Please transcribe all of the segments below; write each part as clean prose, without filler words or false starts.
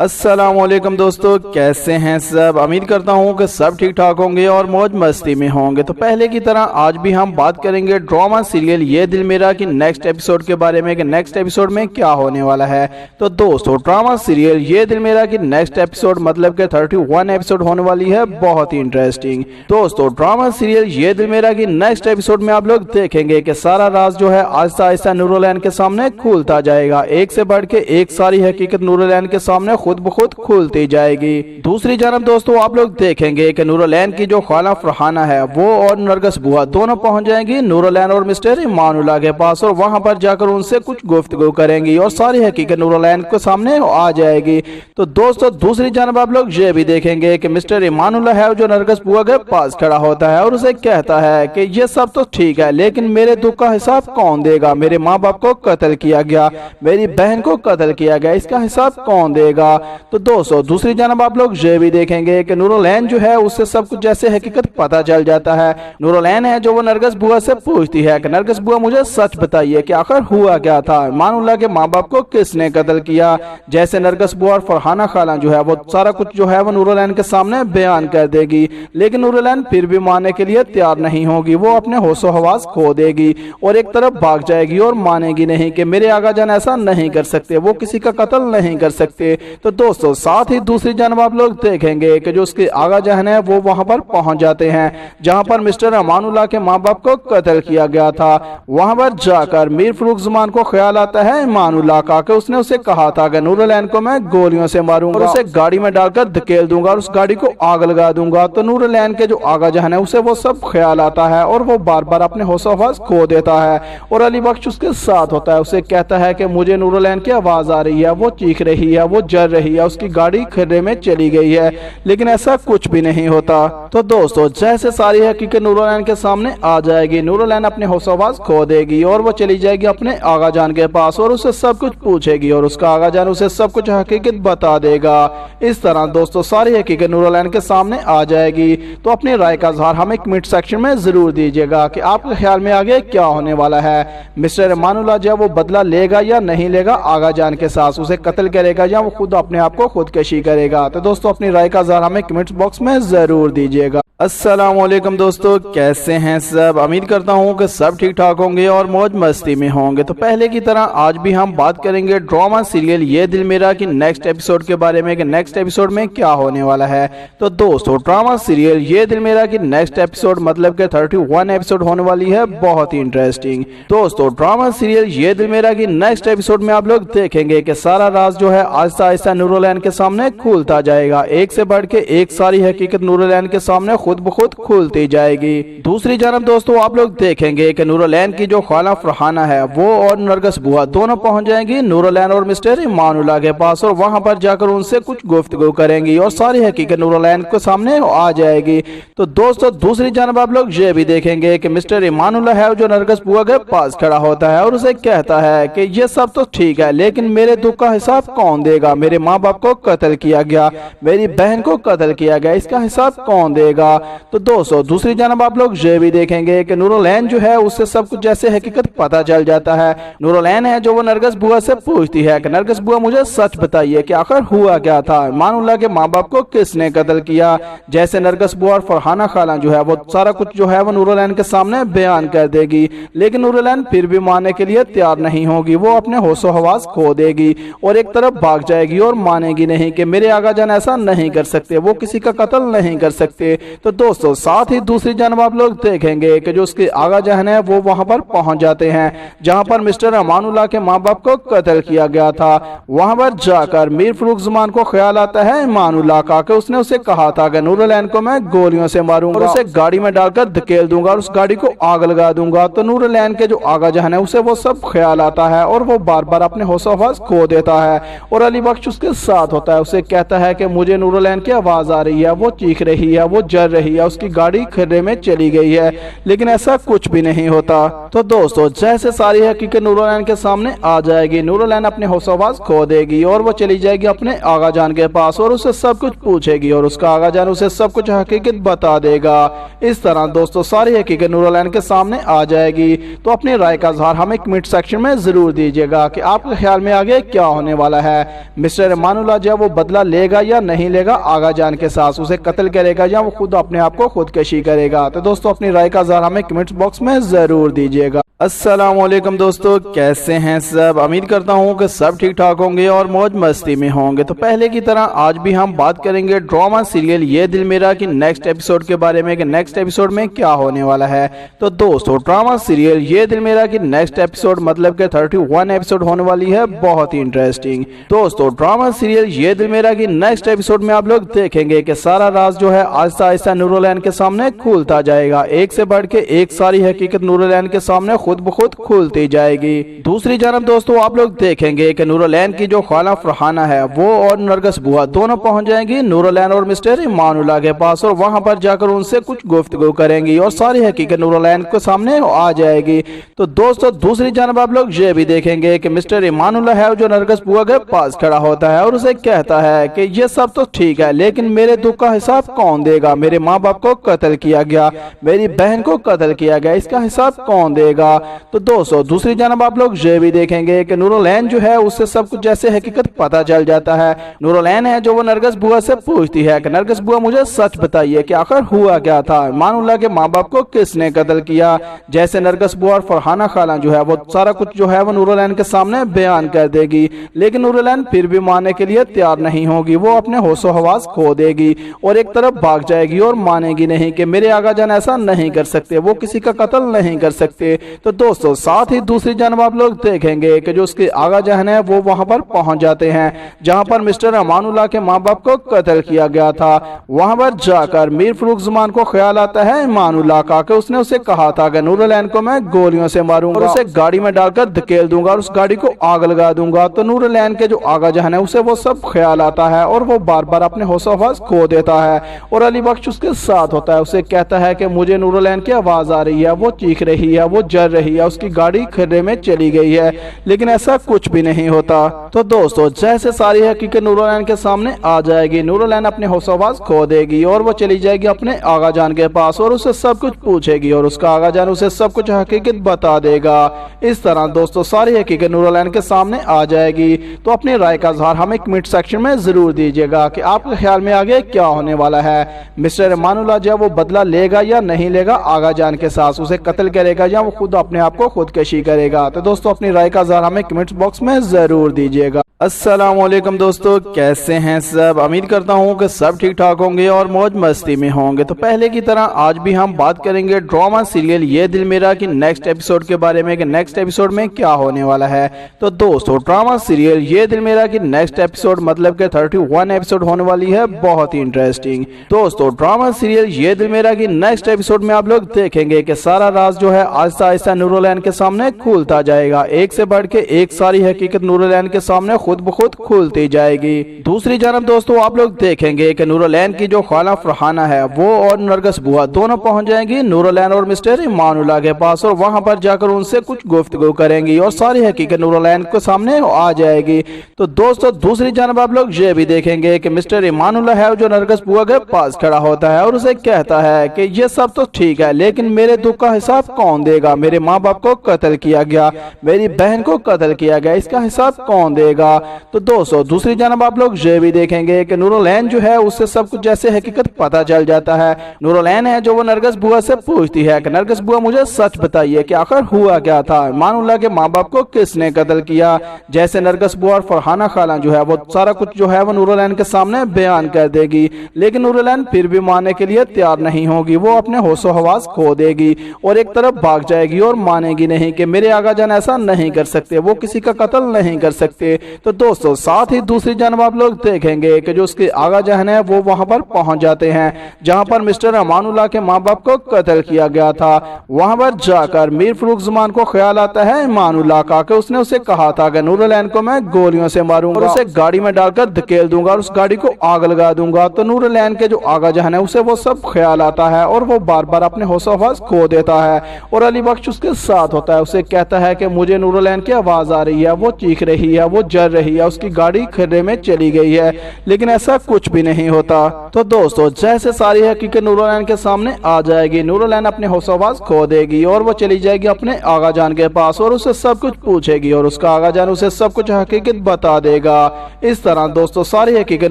السلام علیکم دوستو، کیسے ہیں سب؟ امید کرتا ہوں کہ سب ٹھیک ٹھاک ہوں گے اور موج مستی میں ہوں گے۔ تو پہلے کی طرح آج بھی ہم بات کریں گے ڈرامہ سیریل یہ دل میرا کی نیکسٹ ایپیسوڈ کے بارے میں کہ نیکسٹ ایپیسوڈ میں کیا ہونے والا ہے۔ تو دوستو ڈرامہ سیریل یہ دل میرا کی نیکسٹ ایپیسوڈ مطلب کہ 31 ایپیسوڈ ہونے والی ہے، بہت ہی انٹرسٹنگ۔ دوستو ڈرامہ سیریل یہ دل میرا کی نیکسٹ ایپیسوڈ میں آپ لوگ دیکھیں گے کہ سارا راز جو ہے آہستہ آہستہ نورالعین کے سامنے کھولتا جائے گا، ایک سے بڑھ کے ایک ساری حقیقت نورالعین کے سامنے خود بخود کھولتی جائے گی۔ دوسری جانب دوستو آپ لوگ دیکھیں گے کہ نورالعین کی جو خالہ فرحانہ ہے وہ اور نرگس بوا دونوں پہنچ جائیں گی نورالعین اور مسٹر ایمان اللہ کے پاس، اور وہاں پر جا کر ان سے کچھ گفتگو کریں گی اور ساری حقیقت نورالعین کے سامنے آ جائے گی۔ تو دوستو دوسری جانب آپ لوگ یہ بھی دیکھیں گے کہ مسٹر ایمان اللہ ہے جو نرگس بوا کے پاس کھڑا ہوتا ہے اور اسے کہتا ہے کہ یہ سب تو ٹھیک ہے لیکن میرے دکھ کا حساب کون دے گا؟ میرے ماں باپ کو قتل کیا گیا، میری بہن کو قتل کیا گیا، اس کا حساب کون دے گا؟ تو دوستو دوسری جانب آپ لوگ یہ بھی دیکھیں گے کہ نورالعین جو ہے اس سے سب کچھ جیسے حقیقت پتا چل جاتا ہے۔ نورالعین ہے جو وہ نرگس بوا سے پوچھتی ہے کہ نرگس بوا مجھے سچ بتائیے کہ آخر ہوا کیا تھا، ایمان اللہ کے ماں باپ کو کس نے قتل کیا؟ جیسے نرگس بوا اور فرحانہ خالہ جو ہے وہ سارا کچھ جو ہے وہ نورالعین کے سامنے بیان کر دے گی، لیکن نورالعین پھر بھی ماننے کے لیے تیار نہیں ہوگی، وہ اپنے ہوش و حواس کھو دے گی اور ایک طرف بھاگ جائے گی اور مانے گی نہیں کہ میرے آقا جان ایسا نہیں کر سکتے، وہ کسی کا قتل نہیں کر سکتے۔ تو دوستو ساتھ ہی دوسری جانب آپ لوگ دیکھیں گے کہ جو اس کے آقا جان ہے وہ وہاں پر پہنچ جاتے ہیں جہاں پر مسٹر امان اللہ کے ماں باپ کو قتل کیا گیا تھا۔ وہاں پر جا کر میر فروخ زمان کو خیال آتا ہے ایمان اللہ کا کہ اس نے اسے کہا تھا کہ نورالعین کو میں گولیوں سے ماروں گا اور اسے گاڑی میں ڈال کر دھکیل دوں گا اور اس گاڑی کو آگ لگا دوں گا۔ تو نورالعین کے جو آقا جان ہے اسے وہ سب خیال آتا ہے اور وہ بار بار اپنے ہوش و حواس کھو دیتا ہے اور علی بخش اس کے ساتھ ہوتا ہے، اسے کہتا ہے کہ مجھے نورالعین کی آواز آ رہی ہے، وہ چیخ رہی ہے، وہ جل رہی ہے، اس کی گاڑی کھڈے میں چلی گئی ہے، لیکن ایسا کچھ بھی نہیں ہوتا۔ تو دوستو جیسے ساری حقیقت نورالعین کے سامنے آ جائے گی، نورالعین اپنے ہوش و حواس کھو دے گی اور وہ چلی جائے گی اپنے آقا جان کے پاس اور اسے سب کچھ پوچھے گی اور اس کا آقا جان اسے سب کچھ حقیقت بتا دے گا۔ اس طرح دوستو ساری حقیقت نورالعین کے سامنے آ جائے گی۔ تو اپنی رائے کا اظہار ہمیں کمنٹ سیکشن میں ضرور دیجیے گا کہ آپ کے خیال میں آگے کیا ہونے والا ہے۔ مسٹر ایمان اللہ جو وہ بدلہ لے گا یا نہیں لے گا آقا جان کے ساتھ، اسے قتل کرے گا یا وہ خود اپنے آپ کو خودکشی کرے گا؟ تو دوستو اپنی رائے کا اظہار ہمیں کمنٹ باکس میں ضرور دیجیے گا۔ السلام علیکم دوستو، کیسے ہیں سب؟ امید کرتا ہوں کہ سب ٹھیک ٹھاک ہوں گے اور موج مستی میں ہوں گے۔ تو پہلے کی طرح آج بھی ہم بات کریں گے ڈرامہ سیریل یہ دل میرا کی نیکسٹ ایپیسوڈ کے بارے میں کہ نیکسٹ ایپیسوڈ میں کیا ہونے والا ہے۔ تو دوستو ڈرامہ سیریل یہ دل میرا کی نیکسٹ ایپیسوڈ مطلب کہ 31 ایپیسوڈ ہونے والی ہے، بہت ہی انٹرسٹنگ۔ دوستو ڈرامہ سیریل یہ دل میرا کی نیکسٹ ایپیسوڈ میں آپ لوگ دیکھیں گے کہ سارا راز جو ہے آہستہ آہستہ نورالعین کے سامنے کھولتا جائے گا، ایک سے بڑھ کے ایک ساری حقیقت نورالعین کے سامنے خود بخود کھولتی جائے گی۔ دوسری جانب دوستو آپ لوگ دیکھیں گے کہ نورالعین کی جو خالہ فرحانہ ہے وہ اور نرگس بوا دونوں پہنچ جائیں گی نورالعین اور مسٹر ایمان اللہ کے پاس، اور وہاں پر جا کر ان سے کچھ گفتگو کریں گی اور ساری حقیقت نورالعین کے سامنے آ جائے گی۔ تو دوستو دوسری جانب آپ لوگ یہ بھی دیکھیں گے کہ مسٹر ایمان اللہ ہے جو نرگس بوا کے پاس کھڑا ہوتا ہے اور اسے کہتا ہے کہ یہ سب تو ٹھیک ہے لیکن میرے دکھ کا حساب کون دے گا؟ میرے ماں باپ کو قتل کیا گیا، میری بہن کو قتل کیا گیا، اس کا حساب کون دے گا؟ تو دوستو دوسری جانب آپ لوگ یہ بھی دیکھیں گے کہ نورالعین جو ہے اس سے سب کچھ جیسے حقیقت پتا چل جاتا ہے۔ نورالعین ہے جو وہ نرگس بوا سے پوچھتی ہے کہ نرگس بوا مجھے سچ بتائیے کہ آخر ہوا کیا تھا، ایمان اللہ کے ماں باپ کو کس نے قتل کیا؟ جیسے نرگس بوا اور فرحانہ خالہ جو ہے وہ سارا کچھ جو ہے وہ نورالعین کے سامنے بیان کر دے گی، لیکن نورالعین پھر بھی ماننے کے لیے تیار نہیں ہوگی، وہ اپنے ہوش و حواس کھو دے گی اور ایک طرف بھاگ جائے گی اور مانے گی نہیں کہ میرے آقا جان ایسا نہیں کر سکتے، وہ کسی کا قتل نہیں کر سکتے۔ تو دوستو ساتھ ہی دوسری جانب آپ لوگ دیکھیں گے کہ جو اس کے آقا جان ہے وہ وہاں پر پہنچ جاتے ہیں جہاں پر مسٹر امان اللہ کے ماں باپ کو قتل کیا گیا تھا۔ وہاں پر جا کر میر فروخ زمان کو خیال آتا ہے ایمان اللہ کا کہ اس نے اسے کہا تھا کہ نورالعین کو میں گولیوں سے ماروں گا اور اسے گاڑی میں ڈال کر دھکیل دوں گا اور اس گاڑی کو آگ لگا دوں گا۔ تو نورالعین کے جو آقا جان ہے اسے وہ سب خیال آتا ہے اور وہ بار بار اپنے ہوش و حواس کھو دیتا ہے اور علی بخش اس کے ساتھ ہوتا ہے، اسے کہتا ہے کہ مجھے نورالعین کی آواز آ رہی ہے، وہ چیخ رہی ہے، وہ جل رہی ہے، اس کی گاڑی کھڈے میں چلی گئی ہے، لیکن ایسا کچھ بھی نہیں ہوتا۔ تو دوستو جیسے ساری حقیقت نورالعین کے سامنے آ جائے گی، نورالعین اپنے ہوش و حواس کھو دے گی اور وہ چلی جائے گی اپنے آقا جان کے پاس اور اسے سب کچھ پوچھے گی اور اس کا آقا جان اسے سب کچھ حقیقت بتا دے گا۔ اس طرح دوستو ساری حقیقت نورالعین کے سامنے آ جائے گی۔ تو اپنی رائے کا اظہار ہمیں کمنٹ سیکشن میں ضرور دیجیے گا کہ آپ کے خیال میں آگے کیا ہونے والا ہے۔ مسٹر मिस्टर इमानुल्लाह जो है वो बदला लेगा या नहीं लेगा आगा जान के साथ, उसे कत्ल करेगा या वो खुद अपने आप को खुदकशी करेगा। तो दोस्तों अपनी राय का इज़हार हमें कमेंट्स बॉक्स में जरूर दीजिएगा। अस्सलाम वालेकुम दोस्तों, कैसे हैं सब? उम्मीद करता हूँ कि सब ठीक ठाक होंगे और मौज मस्ती में होंगे। तो पहले की तरह आज भी हम बात करेंगे ड्रामा सीरियल ये दिल मेरा की नेक्स्ट एपिसोड के बारे में कि नेक्स्ट एपिसोड में क्या होने वाला है। तो दोस्तों ड्रामा सीरियल ये दिल मेरा की नेक्स्ट एपिसोड मतलब के 31 एपिसोड होने वाली है, बहुत ही इंटरेस्टिंग। दोस्तों ड्रामा सीरियल ये दिल मेरा की नेक्स्ट एपिसोड में आप लोग देखेंगे कि सारा राज जो है आहिस्ता आहिस्ता नूरुल के सामने खुलता जाएगा। एक से बढ़ के एक सारी हकीकत नूरुल के सामने खुद ब खुद खुलती जाएगी। दूसरी जानब दोस्तों आप लोग देखेंगे कि नूरुल की जो खाला फरहाना है वो और नरगिस बुआ दोनों पहुंच जाएंगी नूरुल और मिस्टर इमानुल्लाह के पास और वहां पर जाकर उनसे कुछ गुफ्तगू करेंगी और सारी हकीकत नूरुल के सामने आ जाएगी। तो दोस्तों दूसरी जानब आप लोग ये भी देखेंगे कि मिस्टर इमानुल्लाह है जो नरगिस बुआ के पास खड़ा होता है और उसे कहता है कि ये सब तो ठीक है लेकिन मेरे दुख का हिसाब कौन देगा? मेरे माँ बाप को कत्ल किया गया, मेरी बहन को कत्ल किया गया, इसका हिसाब कौन देगा? तो दोस्तों दूसरी जानब आप लोग ये भी देखेंगे कि नूरुल जो है उससे सब कुछ जैसे हकीकत पता चल जाता है। नूरुल है जो वो नरगिस बुआ से पूछती है कि नरगिस बुआ मुझे सच बताइए कि आखिर हुआ क्या था, इमानुल्लाह के माँ बाप को किसने कत्ल किया? जैसे नरगिस बुआ और फरहाना खाला जो है वो सारा कुछ जो है वो नूरुल के सामने बयान कर देगी, लेकिन नूरुल फिर भी मानने के लिए तैयार नहीं होगी। वो अपने होशो हवास खो देगी और एक तरफ भाग जाएगी और मानेगी नहीं कि मेरे आगा जान ऐसा नहीं कर सकते, वो किसी का कत्ल नहीं कर सकते। तो दोस्तों साथ ही दूसरी जानब आप लोग देखेंगे कि जो उसके आगा जहन है वो वहां पर पहुंच जाते हैं जहां पर मिस्टर इमानुल्लाह के माँ बाप को कत्ल किया गया था। वहां पर जाकर मीर फरूख ज़ुमान को ख्याल आता है इमानुल्लाह का कि उसने उसे कहा था कि नूरुल को मैं गोलियों से मारूंगा और उसे गाड़ी में डालकर धकेल दूंगा और उस गाड़ी को आग लगा दूंगा। तो नूरुल के जो आगा जहन है उसे वो सब ख्याल आता है और वो बार बार अपने होशो हवास खो देता है और अली बख्श उसके साथ होता है। उसे कहता है कि मुझे नूरुल की आवाज आ रही है, वो चीख रही है, वो जल रही है, उसकी गाड़ी खड्डे में चली गई है, लेकिन ऐसा कुछ भी नहीं होता। तो दोस्तों जैसे सारी हकीकत नूरुल के सामने आ जाएगी, नूरुल अपने होशो हवास खो देगी और वो चली जाएगी अपने आगा जान के पास और उससे सब कुछ पूछेगी और उसका आगा जान उसे सब कुछ हकीकत बता देगा। इस तरह दोस्तों सारी हकीकत नूरुल के सामने आ जाएगी। तो अपनी राय का इज़हार हमें कमेंट सेक्शन में जरूर दीजिएगा कि आपके ख्याल में आगे क्या होने वाला है। मिस्टर इमानुल्लाह जो वो बदला लेगा या नहीं लेगा आगा जान के साथ, उसे कत्ल करेगा या वो खुद अपने आप को खुदकशी करेगा? तो दोस्तों अपनी राय का इज़हार हमें कमेंट बॉक्स में जरूर दीजिएगा। अस्सलाम वालेकुम दोस्तों, कैसे हैं सब? उम्मीद करता हूँ कि सब ठीक ठाक होंगे और मौज मस्ती में होंगे। तो पहले की तरह आज भी हम बात करेंगे ड्रामा सीरियल ये दिल मेरा की नेक्स्ट एपिसोड के बारे में कि नेक्स्ट एपिसोड में क्या होने वाला है। तो दोस्तों ड्रामा सीरियल ये दिल मेरा की नेक्स्ट एपिसोड मतलब के 31 एपिसोड होने वाली है, बहुत ही इंटरेस्टिंग। दोस्तों ड्रामा सीरियल ये दिल मेरा की नेक्स्ट एपिसोड में आप लोग देखेंगे कि सारा राज जो है आहिस्ता आहिस्ता नूरुल के सामने खुलता जाएगा। एक से बढ़ के एक सारी हकीकत नूरुल के सामने खुद ब खुद खुलती जाएगी। दूसरी जानब दोस्तों आप लोग देखेंगे कि नूरुल की जो खाला फरहाना है वो और नरगिस बुआ दोनों पहुंच जाएंगी नूरुल और मिस्टर इमानुल्लाह के पास और वहां पर जाकर उनसे कुछ गुफ्तगू करेंगी और सारी हकीकत नूरुल के सामने आ जाएगी। तो दोस्तों दूसरी जानब आप लोग ये भी देखेंगे कि मिस्टर इमानुल्लाह है जो नरगिस बुआ के पास खड़ा होता है और उसे कहता है कि ये सब तो ठीक है लेकिन मेरे दुख का हिसाब कौन देगा? मेरे माँ बाप को कत्ल किया गया, मेरी बहन को कत्ल किया गया, इसका हिसाब कौन देगा? तो दोस्तों दूसरी जानब आप लोग ये भी देखेंगे कि नूरुल जो है उससे सब कुछ जैसे हकीकत पता चल जाता है। नूरुल है जो वो नरगिस बुआ से पूछती है कि नरगिस बुआ मुझे सच बताइए कि आखिर हुआ क्या था, इमानुल्लाह के माँ बाप को किसने कत्ल किया? जैसे नरगिस बुआ और फरहाना खाला जो है वो सारा कुछ जो है वो नूरुल के सामने बयान कर देगी, लेकिन नूरुल फिर भी मानने के लिए तैयार नहीं होगी। वो अपने होशो हवास खो देगी और एक तरफ भाग जाएगी और मानेगी नहीं कि मेरे आगा जान ऐसा नहीं कर सकते, वो किसी का कत्ल नहीं कर सकते। तो दोस्तों साथ ही दूसरी जानब आप लोग देखेंगे कि जो उसके आगा जहन है वो वहां पर पहुंच जाते हैं जहां पर मिस्टर इमानुल्लाह के माँ बाप को कत्ल किया गया था। वहां पर जाकर मीर फरूख ज़ुमान को ख्याल आता है इमानुल्लाह का कि उसने उसे कहा था कि नूरुल को मैं गोलियों से मारूंगा और उसे गाड़ी में डालकर धकेल दूंगा और उस गाड़ी को आग लगा दूंगा। तो नूरुल के जो आगा जहन है उसे वो सब ख्याल आता है और वो बार बार अपने होशो हवास खो देता है और अली बख्श उसके साथ होता है। उसे कहता है कि मुझे नूरुल की आवाज आ रही है, वो चीख रही है, वो जल रही है, उसकी गाड़ी खड्डे में चली गई है, लेकिन ऐसा कुछ भी नहीं होता। तो दोस्तों जैसे सारी हकीकत नूरुल के सामने आ जाएगी, नूरुल अपने होश-ओ-हवास खो देगी और वो चली जाएगी अपने आगा जान के पास और उससे सब कुछ पूछेगी और उसका आगा जान उसे सब कुछ हकीकत बता देगा। इस तरह दोस्तों सारी हकीकत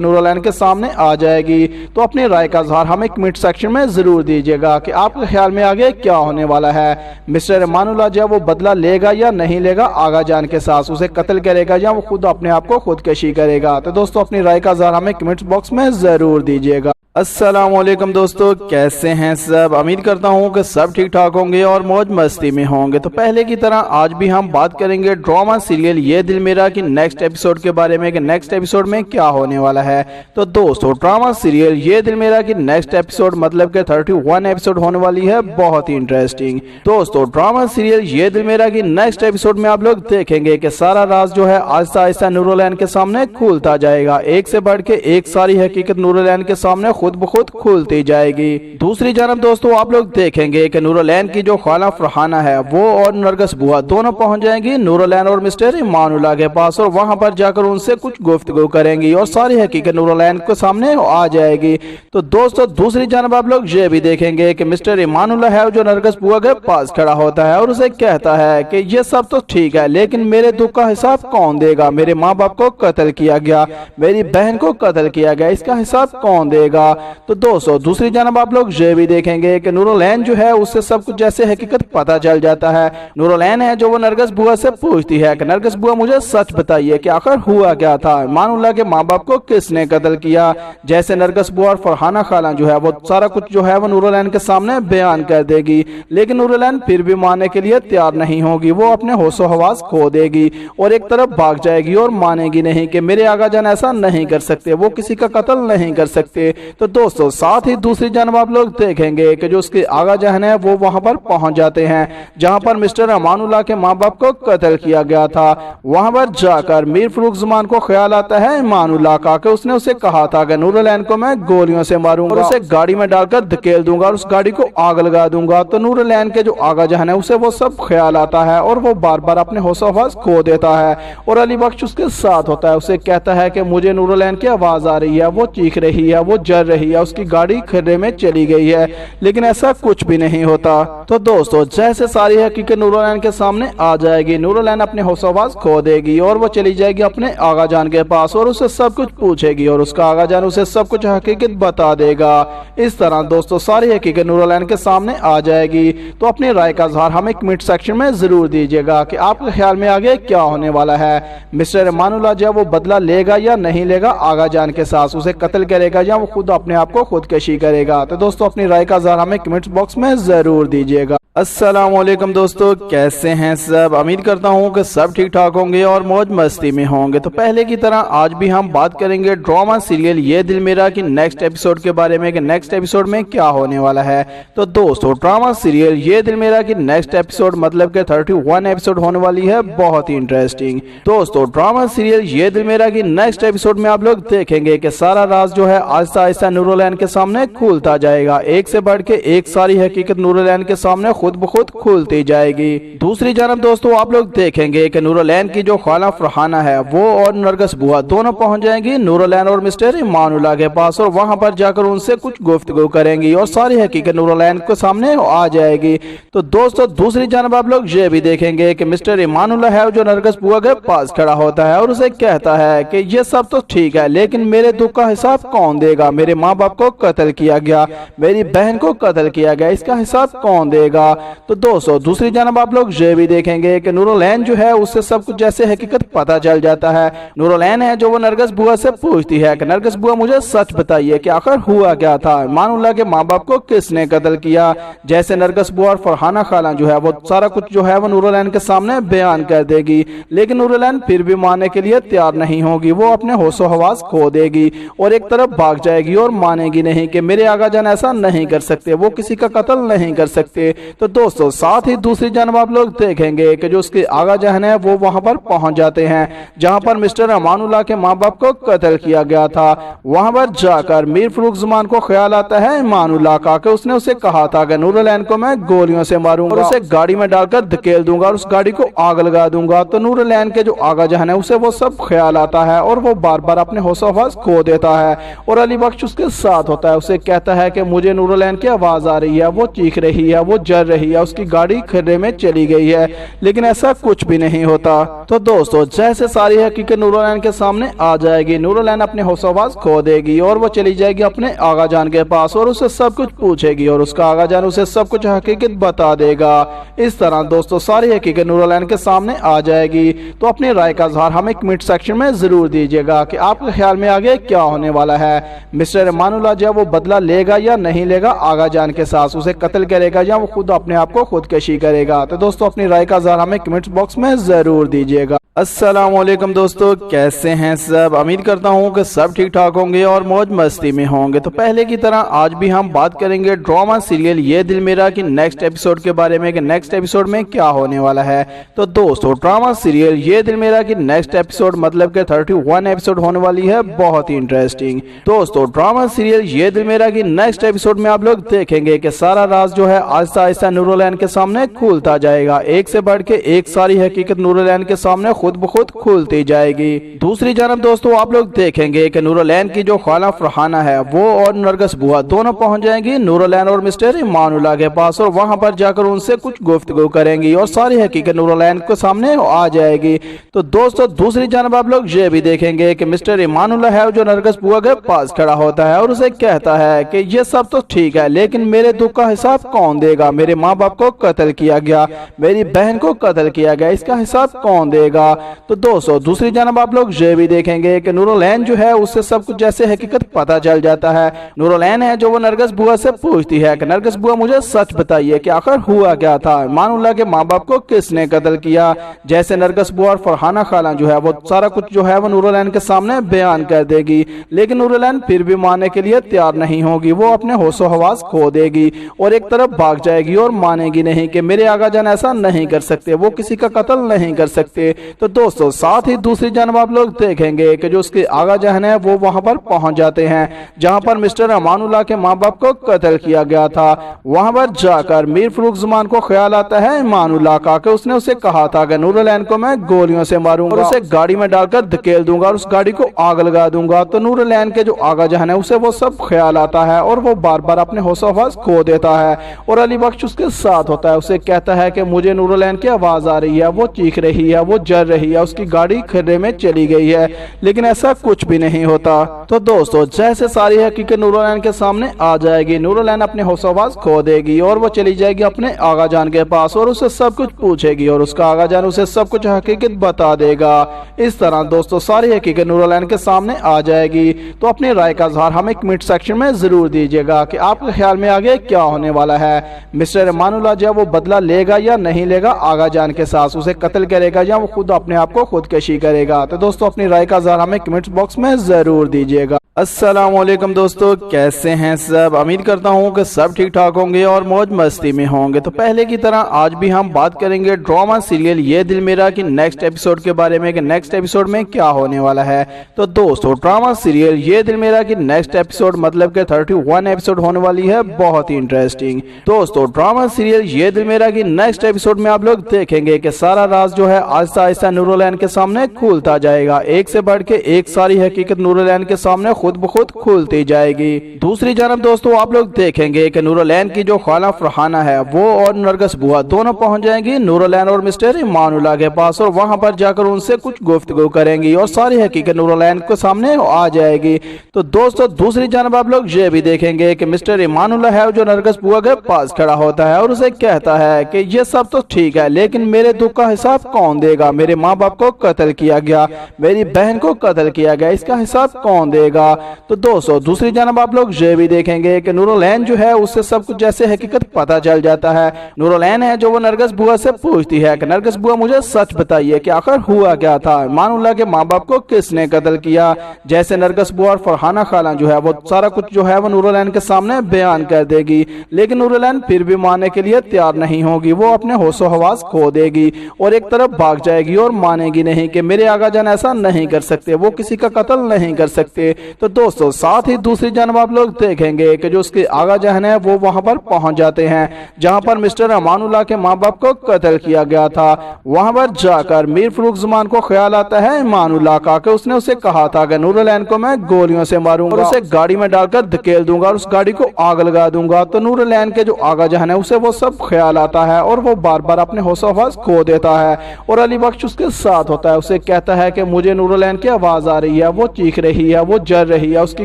नूरुल के सामने आ जाएगी। तो अपनी राय का इज़हार हमें कमेंट सेक्शन में जरूर दीजिएगा कि आपके ख्याल में आगे क्या होने वाला है। मिस्टर इमानुल्लाह जो वो बदला लेगा या नहीं लेगा आगा जान के साथ, उसे कत्ल करेगा या वो खुद अपने आप को खुदकशी करेगा। तो दोस्तों अपनी राय का इज़हार हमें कमेंट बॉक्स में जरूर दीजिएगा। अस्सलाम वालेकुम दोस्तों, कैसे हैं सब? उम्मीद करता हूँ कि सब ठीक ठाक होंगे और मौज मस्ती में होंगे। तो पहले की तरह आज भी हम बात करेंगे ड्रामा सीरियल ये दिल मेरा की नेक्स्ट एपिसोड के बारे में कि नेक्स्ट एपिसोड में क्या होने वाला है। तो दोस्तों ड्रामा सीरियल ये दिल मेरा की नेक्स्ट एपिसोड मतलब के 31 एपिसोड होने वाली है, बहुत ही इंटरेस्टिंग। दोस्तों ड्रामा सीरियल ये दिल मेरा की नेक्स्ट एपिसोड में आप लोग देखेंगे कि सारा राज जो है आहिस्ता आहिस्ता नूरुल के सामने खुलता जाएगा। एक से बढ़ के एक सारी हकीकत नूरुल के सामने खुद ब खुद खुलती जाएगी। दूसरी जानब दोस्तों आप लोग देखेंगे कि नूरुल की जो खाला फरहाना है वो और नरगस बुआ दोनों पहुंच जाएंगी नूरुल और मिस्टर इमानुल्लाह के पास और वहां पर जाकर उनसे कुछ गुफ्तगू करेंगी और सारी हकीकत नूरुल के सामने आ जाएगी। तो दोस्तों दूसरी जानब आप लोग ये भी देखेंगे कि मिस्टर इमानुल्लाह है जो नरगस बुआ के पास खड़ा होता है और उसे कहता है कि ये सब तो ठीक है, लेकिन मेरे दुख का हिसाब कौन देगा? मेरे माँ बाप को कत्ल किया गया, मेरी बहन को कत्ल किया गया, इसका हिसाब कौन देगा? तो दोस्तों दूसरी जानब आप लोग ये भी देखेंगे कि नूरुल जो है उससे सब कुछ जैसे हकीकत पता चल जाता है। नूरुल है जो वो नरगस बुआ से पूछती है कि नरगस बुआ मुझे सच बताइए कि आखिर हुआ क्या था, इमानुल्लाह के माँ बाप को किसने कत्ल किया? जैसे नरगस बुआ और फरहाना खाला जो है वो सारा कुछ जो है वो नूरुल के सामने बयान कर देगी, लेकिन नूरुल फिर भी मानने के लिए तैयार नहीं होगी। वो अपने होश-ओ-हवास खो देगी और एक तरफ भाग जाएगी और मानेगी नहीं कि मेरे आगा जान ऐसा नहीं कर सकते, वो किसी का कत्ल नहीं कर सकते। तो दोस्तों साथ ही दूसरी जानब आप लोग देखेंगे कि जो उसके आगा जहन है वो वहां पर पहुंच जाते हैं जहां पर मिस्टर इमानुल्लाह के माँ बाप को कत्ल किया गया था। वहां पर जाकर मीर फरूख ज़मान को ख्याल आता है इमानुल्लाह का कि उसने उसे कहा था कि नूरुल को मैं गोलियों से मारूंगा और उसे गाड़ी में डालकर धकेल दूंगा और उस गाड़ी को आग लगा दूंगा। तो नूरुल के जो आगा जहन है उसे वो सब ख्याल आता है और वो बार बार अपने होश-ओ-हवास खो देता है और अली बख्श उसके साथ होता है। उसे कहता है कि मुझे नूरुल की आवाज आ रही है, वो चीख रही है, वो जल रही है, उसकी गाड़ी खड्डे में चली गई है, लेकिन ऐसा कुछ भी नहीं होता। तो दोस्तों जैसे सारी हकीकत नूरुल के सामने आ जाएगी, नूरुल अपने होश-ओ-हवास खो देगी और वो चली जाएगी अपने आगा जान के पास और उससे सब कुछ पूछेगी और उसका आगा जान उसे सब कुछ हकीकत बता देगा। इस तरह दोस्तों सारी हकीकत नूरुल के सामने आ जाएगी। तो अपनी राय का इज़हार हमें कमेंट सेक्शन में जरूर दीजिएगा कि आपके ख्याल में आगे क्या होने वाला है। मिस्टर इमानुल्लाह जो वो बदला लेगा या नहीं लेगा आगा जान के साथ, उसे कत्ल करेगा या वो खुद अपने आप को खुदकशी करेगा? तो दोस्तों अपनी राय का इज़हार हमें कमेंट बॉक्स में जरूर दीजिएगा। अस्सलाम वालेकुम दोस्तों, कैसे हैं सब? उम्मीद करता हूँ कि सब ठीक ठाक होंगे और मौज मस्ती में होंगे। तो पहले की तरह आज भी हम बात करेंगे ड्रामा सीरियल ये दिल मेरा की नेक्स्ट एपिसोड के बारे में कि नेक्स्ट एपिसोड में क्या होने वाला है। तो दोस्तों ड्रामा सीरियल ये दिल मेरा की नेक्स्ट एपिसोड मतलब के 31 एपिसोड होने वाली है, बहुत ही इंटरेस्टिंग। दोस्तों ड्रामा सीरियल ये दिल मेरा की नेक्स्ट एपिसोड में आप लोग देखेंगे कि सारा राज जो है आहिस्ता आहिस्ता नूरुल के सामने खुलता जाएगा। एक से बढ़ के एक सारी हकीकत नूरुल के सामने खुद ब खुद खुलती जाएगी। दूसरी जानब दोस्तों आप लोग देखेंगे कि नूरुल की जो खाला फरहाना है वो और नरगस बुआ दोनों पहुंच जाएंगी नूरुल और मिस्टर इमानुल्लाह के पास और वहां पर जाकर उनसे कुछ गुफ्तगू करेंगी और सारी हकीकत नूरुल के सामने आ जाएगी। तो दोस्तों दूसरी जानब आप लोग ये भी देखेंगे कि मिस्टर इमानुल्लाह है जो नरगस बुआ के पास खड़ा होता है और उसे कहता है कि ये सब तो ठीक है, लेकिन मेरे दुख का हिसाब कौन देगा? मेरे माँ बाप को कत्ल किया गया, मेरी बहन को कत्ल किया गया, इसका हिसाब कौन देगा? तो दोस्तों दूसरी जानब आप लोग ये भी देखेंगे कि नूरुल जो है उससे सब कुछ जैसे हकीकत पता चल जाता है। नूरुल है जो वो नरगस बुआ से पूछती है कि नरगस बुआ मुझे सच बताइए कि आखिर हुआ क्या था, इमानुल्लाह के माँ बाप को किसने कत्ल किया? जैसे नरगस बुआ और फरहाना खाला जो है वो सारा कुछ जो है वो नूरुल के सामने बयान कर देगी, लेकिन नूरुल फिर भी मानने के लिए तैयार नहीं होगी। वो अपने होश-ओ-हवास खो देगी और एक तरफ भाग जाएगी और मानेगी नहीं कि मेरे आगा जान ऐसा नहीं कर सकते, वो किसी का कत्ल नहीं कर सकते। तो दोस्तों साथ ही दूसरी जानब आप लोग देखेंगे कि जो उसके आगा जहन है वो वहां पर पहुंच जाते हैं जहां पर मिस्टर अमानुल्लाह के माँ बाप को कत्ल किया गया था। वहां पर जाकर मीर फरूख जुमान को ख्याल आता है अमानुल्लाह का कि उसने उसे कहा था कि नूरुलैन को मैं गोलियों से मारूंगा और उसे गाड़ी में डालकर धकेल दूंगा और उस गाड़ी को आग लगा दूंगा। तो नूरुलैन के जो आगा जहन है उसे वो सब ख्याल आता है और वो बार बार अपने होश हवास खो देता है और अली बख्श उसके साथ होता है। उसे कहता है कि मुझे नूरुलैन की आवाज आ रही है, वो चीख रही है, वो जल रही है, उसकी गाड़ी खड्डे में चली गई है, लेकिन ऐसा कुछ भी नहीं होता। तो दोस्तों जैसे सारी हकीकत नूरुलैन के सामने आ जाएगी, नूरुलैन अपने होश हवास खो देगी और वो चली जाएगी अपने आगा जान के पास और उसे सब कुछ पूछेगी और उसका आगा जान उसे सब कुछ हकीकत बता देगा। इस तरह दोस्तों सारी हकीकत नूरुलैन के सामने आ जाएगी। तो अपनी राय का इज़हार हमें कमेंट सेक्शन में जरूर दीजिएगा कि आपके ख्याल में आगे क्या होने वाला है। मिस्टर अमानुल्लाह जो वो बदला लेगा या नहीं लेगा आगा जान के साथ, उसे कत्ल करेगा या वो खुद अपने आप को खुदकशी करेगा। तो दोस्तों अपनी राय का इज़हार हमें कमेंट बॉक्स में जरूर दीजिएगा। अस्सलाम वालेकुम दोस्तों, कैसे हैं सब? उम्मीद करता हूँ कि सब ठीक ठाक होंगे और मौज मस्ती में होंगे। तो पहले की तरह आज भी हम बात करेंगे ड्रामा सीरियल ये दिल मेरा की नेक्स्ट एपिसोड के बारे में कि नेक्स्ट एपिसोड में क्या होने वाला है। तो दोस्तों ड्रामा सीरियल ये दिल मेरा की नेक्स्ट एपिसोड मतलब के 31 एपिसोड होने वाली है, बहुत ही इंटरेस्टिंग। दोस्तों ड्रामा सीरियल ये दिल मेरा की नेक्स्ट एपिसोड में आप लोग देखेंगे कि सारा राज जो है आहिस्ता आहिस्ता नूरुलैन के सामने खुलता जाएगा। एक से बढ़ के एक सारी हकीकत नूरुलैन के सामने खुद ब खुद खुलती जाएगी। दूसरी जानब दोस्तों आप लोग देखेंगे कि नूरुलैन की जो खाला फरहाना है वो और नरगिस बुआ दोनों पहुंच जाएंगी नूरुलैन और मिस्टर अमानुल्लाह के पास और वहां पर जाकर उनसे कुछ गुफ्तगू करेंगी और सारी हकीकत नूरुलैन के सामने आ जाएगी। तो दोस्तों दूसरी जानब आप लोग ये भी देखेंगे कि मिस्टर अमानुल्लाह है जो नरगिस बुआ के पास खड़ा होता है और उसे कहता है कि ये सब तो ठीक है लेकिन मेरे दुख का हिसाब कौन देगा? मेरे माँ बाप को कत्ल किया गया, मेरी बहन को कत्ल किया गया, इसका हिसाब कौन देगा? तो दोस्तों दूसरी जानब आप लोग ये भी देखेंगे कि नूरुलैन जो है उससे सब कुछ जैसे हकीकत पता चल जाता है। नूरुलैन है जो वो नरगिस बुआ से पूछती है कि नरगिस बुआ मुझे सच बताइए कि आखिर हुआ क्या था, अमानुल्लाह के माँ बाप को किसने कत्ल किया? जैसे नरगिस बुआ और फरहाना खाला जो है वो सारा कुछ जो है वो नूरुलैन के सामने बयान कर देगी, लेकिन नूरुलैन फिर भी मानने के लिए तैयार नहीं होगी। वो अपने होशो हवास खो देगी और एक तरफ भाग जाएगी और मानेगी नहीं कि मेरे आगा जान ऐसा नहीं कर सकते, वो किसी का कत्ल नहीं कर सकते। तो दोस्तों साथ ही दूसरी जानब आप लोग देखेंगे कि जो उसके आगा जहन है वो वहां पर पहुंच जाते हैं जहां पर मिस्टर अमानुल्लाह के माँ बाप को कत्ल किया गया था। वहां पर जाकर मीर फरूख जुमान को ख्याल आता है अमानुल्लाह का कि उसने उसे कहा था कि नूरुलैन को मैं गोलियों से मारूंगा और उसे गाड़ी में डालकर धकेल दूंगा और उस गाड़ी को आग लगा दूंगा। तो नूरुलैन के जो आगा जहन है उसे वो सब ख्याल आता है और वो बार बार अपने होश हवास खो देता है और अली बख्श उसके साथ होता है। उसे कहता है कि मुझे नूरुलैन की आवाज आ रही है, वो चीख रही है, वो जल रही है, उसकी गाड़ी खड्डे में चली गई है, लेकिन ऐसा कुछ भी नहीं होता। तो दोस्तों जैसे सारी हकीकत नूरुलैन के सामने आ जाएगी, नूरुलैन अपने होश हवास खो देगी और वो चली जाएगी अपने आगा जान के पास और उसे सब कुछ पूछेगी और उसका आगा जान उसे सब कुछ हकीकत बता देगा। इस तरह दोस्तों सारी हकीकत नूरुलैन के सामने आ जाएगी। तो अपनी राय का इज़हार हमें कमेंट सेक्शन में जरूर दीजिएगा कि आपके ख्याल में आगे क्या होने वाला है। मिस्टर अमानुल्लाह जो वो बदला लेगा या नहीं लेगा आगा जान के साथ, उसे कत्ल करेगा या वो खुद अपने आप को खुदकशी करेगा? तो दोस्तों अपनी राय का इज़हार हमें कमेंट बॉक्स में जरूर दीजिएगा। अस्सलाम वालेकुम दोस्तों, कैसे हैं सब? उम्मीद करता हूँ कि सब ठीक ठाक होंगे और मौज मस्ती में होंगे। तो पहले की तरह आज भी हम बात करेंगे ड्रामा सीरियल ये दिल मेरा की नेक्स्ट एपिसोड के बारे में कि नेक्स्ट एपिसोड में क्या होने वाला है। तो दोस्तों ड्रामा सीरियल ये दिल मेरा की नेक्स्ट एपिसोड मतलब के 31 एपिसोड होने वाली है, बहुत ही इंटरेस्टिंग। दोस्तों ड्रामा सीरियल ये दिल मेरा की नेक्स्ट एपिसोड में आप लोग देखेंगे कि सारा राज जो है आहिस्ता आहिस्ता नूरुलैन के सामने खुलता जाएगा। एक से बढ़ के एक सारी हकीकत नूरुलैन के सामने खुद ब खुद खुलती जाएगी। दूसरी जानब दोस्तों आप लोग देखेंगे कि नूरुलैन की जो खाला फरहाना है वो और नरगिस बुआ दोनों पहुंच जाएंगी नूरुलैन और मिस्टर अमानुल्लाह के पास और वहां पर जाकर उनसे कुछ गुफ्तगू करेंगी और सारी हकीकत नूरुलैन के सामने आ जाएगी। तो दोस्तों दूसरी जानब आप लोग ये भी देखेंगे कि मिस्टर अमानुल्लाह है जो नरगिस बुआ के पास खड़ा होता है और उसे कहता है कि ये सब तो ठीक है लेकिन मेरे दुख का हिसाब कौन देगा? मेरे माँ बाप को कत्ल किया गया, मेरी बहन को कत्ल किया गया, इसका हिसाब कौन देगा? तो दोस्तों दूसरी जानब आप लोग ये भी देखेंगे कि नूरुलैन जो है उससे सब कुछ जैसे हकीकत पता चल जाता है। नूरुलैन है जो वो नरगिस बुआ से पूछती है कि नरगिस बुआ मुझे सच बताइए कि आखिर हुआ क्या था, इमानुल्लाह के माँ बाप को किसने कत्ल किया। जैसे नरगिस बुआ और फरहाना खाला जो है वो सारा कुछ जो है वो नूरुलैन के सामने बयान कर देगी, लेकिन नूरुलैन फिर भी मानने के लिए तैयार नहीं होगी। वो अपने होशो हवास खो देगी और एक तरफ भाग जाएगी और मानेगी नहीं कि मेरे आगा जान ऐसा नहीं कर सकते, वो किसी का कत्ल नहीं कर सकते। तो दोस्तों साथ ही दूसरी जानब आप लोग देखेंगे कि जो उसके आगा जहन है वो वहां पर पहुंच जाते हैं जहां पर मिस्टर अमानुल्लाह के माँ बाप को कत्ल किया गया था। वहां पर जाकर मीर फरूख ज़मान को ख्याल आता है अमानुल्लाह का कि उसने उसे कहा था कि नूरुलैन को मैं गोलियों से मारूंगा और उसे गाड़ी में डालकर धकेल दूंगा और उस गाड़ी को आग लगा दूंगा। तो नूरुलैन के जो आगा जहन है उसे वो सब ख्याल आता है और वो बार बार अपने होश हवास खो देता है और अली बख्श उसके साथ होता है। उसे कहता है कि मुझे नूरुलैन की आवाज आ रही है, वो चीख रही है, वो जल रही है, उसकी